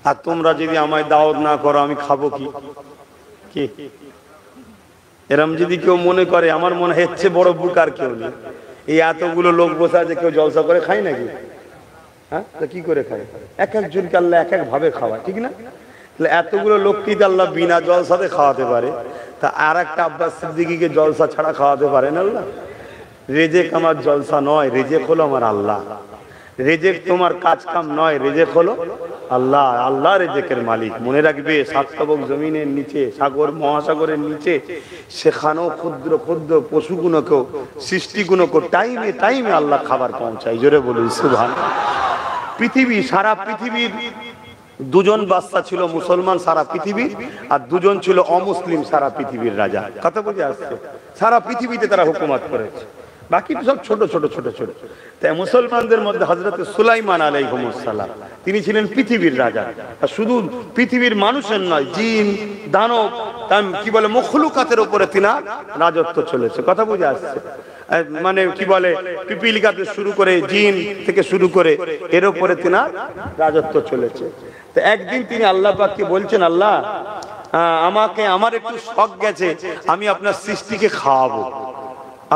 আর তোমরা যদি আমায় দাওয়াত না করো, আমি খাবো কি? কি এরম যদি কেউ মনে করে, আমার মনে হচ্ছে বড় বুক আর কেউ নেই। এই এতগুলো লোক বসে আছে, কেউ জলসা করে খায় নাকি? হ্যাঁ, কি করে খায়? এক একজনকে আল্লাহ এক এক ভাবে খাওয়ায়, ঠিক না? এতগুলো লোককে আল্লাহ বিনা জলসাতে খাওয়াতে পারে, তা আর একটা আব্বাস সিদ্দিকীকে জলসা ছাড়া খাওয়াতে পারে না আল্লাহ? রেজেক আমার জলসা নয়, রেজেক হলো আমার আল্লাহ। রেজেক তোমার কাজ কাম নয়, রেজেক হলো আল্লাহ। আল্লাহ রেজেকের মালিক। মনে রাখবে, 7 তবক জমিনের নিচে, সাগর মহাসাগরের নিচে, সেখানেও ক্ষুদ্র ক্ষুদ্র পশুগুলোকেও, সৃষ্টিগুলোকেও টাইমে টাইমে আল্লাহ খাবার পৌঁছায়। জোরে বলুন সুবহানাল্লাহ। পৃথিবী, সারা পৃথিবীর 2 জন বাদশা ছিল মুসলমান সারা পৃথিবীর, আর 2 জন ছিল অমুসলিম সারা পৃথিবীর রাজা। কথা বুঝে আসছে? সারা পৃথিবীতে তারা হুকুমত করেছে, বাকি সব ছোট ছোট ছোট ছোট। তাই মুসলমানদের মধ্যে হযরত সুলাইমান আলাইহিস সালাম, তিনি ছিলেন পৃথিবীর রাজা। আর শুধু পৃথিবীর মানুষের নয়, জিন, দানব, কি বলে, মখলুকাতের উপরে তিনার রাজত্ব চলেছে। কথা বুঝে আসছে? মানে কি বলে, পিপিলিকাতে শুরু করে, জিন থেকে শুরু করে, এর উপরে তিনার রাজত্ব চলেছে। তো একদিন তিনি আল্লাহ পাককে বলছেন, আল্লাহ আমাকে, আমার একটু শখ গেছে, আমি আপনার সৃষ্টিকে খাওয়াবো,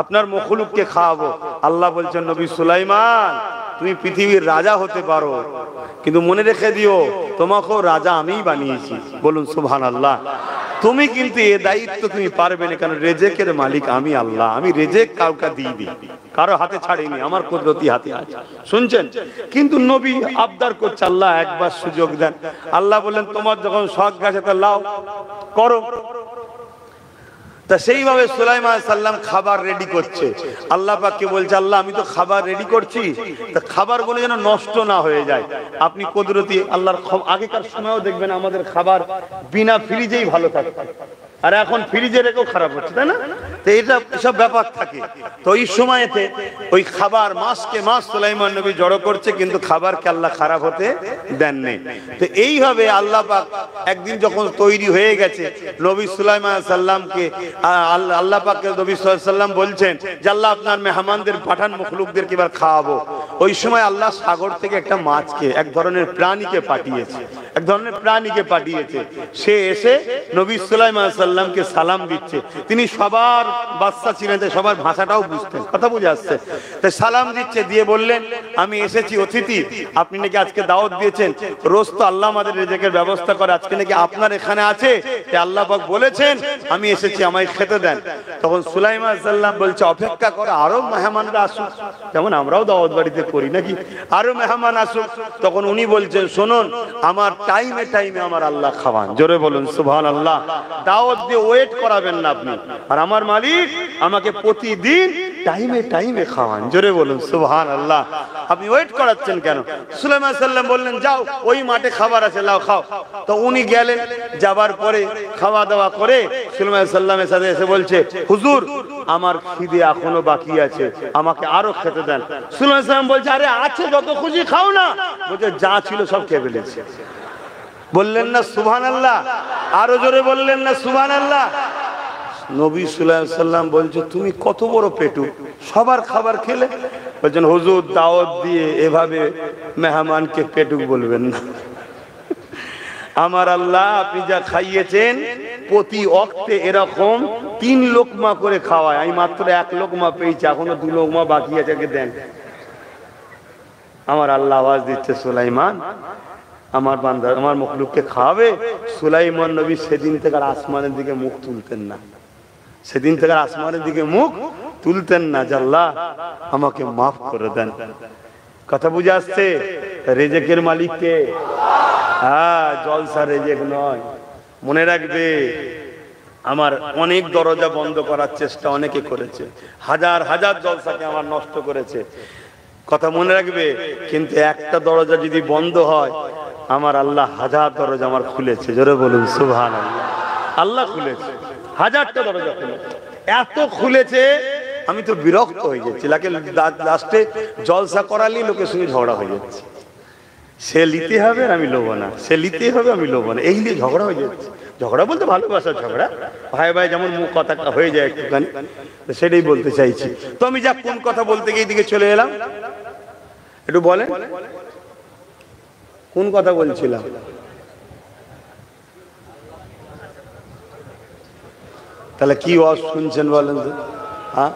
আপনার মখলুককে খাওয়াবো। আল্লাহ বলছেন, নবী সুলাইমান, তুমি পৃথিবীর রাজা হতে পারো, কিন্তু মনে রেখে দিও, তোমাকেও রাজা আমিই বানিয়েছি। বলুন সুবহানাল্লাহ। তুমি কিন্তু এ দায়িত্ব তুমি পারবে না, কারণ রেজেকের মালিক আমি আল্লাহ। আমি রেজেক কাউকে দিয়ে দিই, কারো হাতে ছাড়িনি, আমার কুদরতি হাতে আছে। শুনছেন? কিন্তু নবী আবদার করছে, আল্লাহ একবার সুযোগ দেন। আল্লাহ বললেন, তোমার যখন শখ গেছে তা লাও, করো। তা সেইভাবে সুলাইমান আলাইহিস সালাম খাবার রেডি করছে। আল্লাহ পাককে বলছে, আল্লাহ আমি তো খাবার রেডি করছি, তা খাবারগুলো যেন নষ্ট না হয়ে যায়। আপনি কুদরতি আল্লাহর। আগেকার সময়ও দেখবেন আমাদের খাবার বিনা ফ্রিজেই ভালো থাকতো, আর এখন ফ্রিজে রেখেও খারাপ হচ্ছে, তাই না? তো এটা সব ব্যাপার থাকে। তো ওই সময়তে ওই খাবার মাসকে মাস সুলাইমান নবী জড়ো করছে, কিন্তু খাবারকে আল্লাহ খারাপ হতে দেননি। তো এইভাবে আল্লাহ পাক একদিন যখন তৈরি হয়ে গেছে, নবী সুলাইমান আলাইহিস সালামকে আল্লাহ পাক নবী সাল্লাল্লাহু আলাইহি ওয়াসাল্লাম বলছেন যে, আল্লাহ আপনার মেহমানদের পাঠান, মখলুকদেরকে এবার খাওয়াবো। ওই সময় আল্লাহ সাগর থেকে একটা মাছকে, এক ধরনের প্রাণীকে পাঠিয়েছে, এক ধরনের প্রাণীকে পাঠিয়েছে। সে এসে নবী সুলাইমান আলাইহিস সালামকে সালাম দিচ্ছে। তিনি সবার বাদশা ছিলেন, সবার ভাষাটাও বুঝতেন। কথা বুঝে আসছে? তাই সালাম দিচ্ছে, দিয়ে বললেন, আমি এসেছি অতিথি, আপনি নাকি আজকে দাওয়াত দিয়েছেন। রোজ তো আল্লাহ আমাদের রিজিকের ব্যবস্থা করে, আজকে নাকি আপনার এখানে আছে, তাই আল্লাহ পাক বলেছেন আমি এসেছি, আমায় খেতে দেন। তখন সুলাইমান আলাইহিস সালাম বলছে, অপেক্ষা করো, আরো মেহমানরা আসুক, যেমন আমরাও দাওয়াত বাড়িতে করি নাকি, আরো মেহমান আসুক। তখন উনি বলছেন, শুনুন, আমার টাইমে টাইমে আমার আল্লাহ খাওয়ান। জোরে বলুন সুবহানাল্লাহ। দাওয়াত দিয়ে ওয়েট করাবেন না আপনি, আর আমার মালিক আমাকে প্রতিদিন টাইমে টাইমে খাওয়ান। জোরে বলুন সুবহানাল্লাহ। আপনি ওয়েট করাচ্ছেন কেন? সুলাইমান আলাইহিস সালাম বললেন, যাও, ওই মাঠে খাবার আছে, লাও খাও। তো উনি গেলেন, যাবার পরে খাওয়া দাওয়া করে সুলাইমান আলাইহিস সালামের সাথে এসে বলছে, হুজুর আমার খিদে এখনো বাকি আছে, আমাকে আরো খেতে দেন। সুলাইমান আলাইহিস সালাম বলছে, আরে আছে, যত খুশি খাও না। বলছে, যা ছিল সব খেয়ে ফেলেছে। বললেন না সুবহানাল্লাহ? আরো জোরে বললেন না সুবহানাল্লাহ? নবী সাল্লাল্লাহু আলাইহি সাল্লাম বলছে তুমি কত বড় পেটু, সবার খাবার খেলে? বলছেন হুজুর দাওয়াত দিয়ে এভাবে মেহমানকে পেটুক বলবেন না। আমার আল্লাহ আপনি যা খাইয়েছেন প্রতি ওয়াক্তে এরকম 3 লোকমা করে খাওয়ায়, আমি মাত্র 1 লোকমা পেয়েছি, এখনো 2 লোকমা বাকি আছে, দেন। আমার আল্লাহ আওয়াজ দিচ্ছে সুলাইমান আমার বান্দা আমার মখলুককে খাওয়াবে। সুলাইমান নবী সেদিন থেকে আর আসমানের দিকে মুখ তুলতেন না, সেদিন থেকে আর আসমানের দিকে মুখ তুলতেন না, যে আল্লাহ আমাকে মাফ করে দেন। কথা বুঝে আসছে? রেজেকের মালিক কে? হ্যাঁ, জলসা রেজেক নয়। মনে রাখবে, আমার অনেক দরজা বন্ধ করার চেষ্টা অনেকে করেছে, হাজার হাজার জলসাকে আমার নষ্ট করেছে, কথা মনে রাখবে। কিন্তু একটা দরজা যদি বন্ধ হয়, আমার আল্লাহ হাজার দরজা আমার খুলেছে। জোরে বলুন সুবহানাল্লাহ। আল্লাহ খুলেছে, হাজারটা দরজা খুলেছে, এত খুলেছে আমি তো বিরক্ত হয়ে যাচ্ছি। লাস্টে জলসা করালি লোকের সঙ্গে ঝগড়া হয়ে যাচ্ছে, সে লিতে হবে আমি লোবো না, সে লিতে হবে আমি লোবো না, এই নিয়ে ঝগড়া হয়ে যাচ্ছে। ঝগড়া বলতে ভালোবাসার ঝগড়া, ভাই ভাই যেমন মুখ কথা হয়ে যায় একটুখানি, সেটাই বলতে চাইছি। তো আমি যা কোন কথা বলতে গিয়ে দিকে চলে এলাম, একটু বলেন কোন কথা বলছিলাম? তাহলে কি ওয়াজ শুনছেন বলেন তো? হ্যাঁ,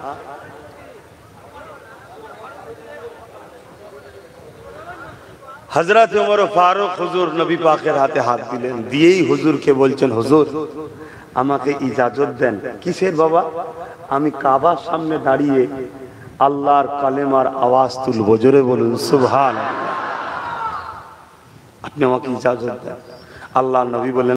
হযরত ওমর ফারুক হুজুর নবী পাকের হাতে হাত দিলেন, দিয়েই হুজুরকে বলছেন হুজুর আমাকে ইজাজত দেন। কিসের বাবা? আমি কাবার সামনে দাঁড়িয়ে আল্লাহর কালেমার আওয়াজ তুলবো। জোরে বলুন সুবহানাল্লাহ। আপনি আমাকে ইজাজত দেন। আল্লাহর নবী বলেন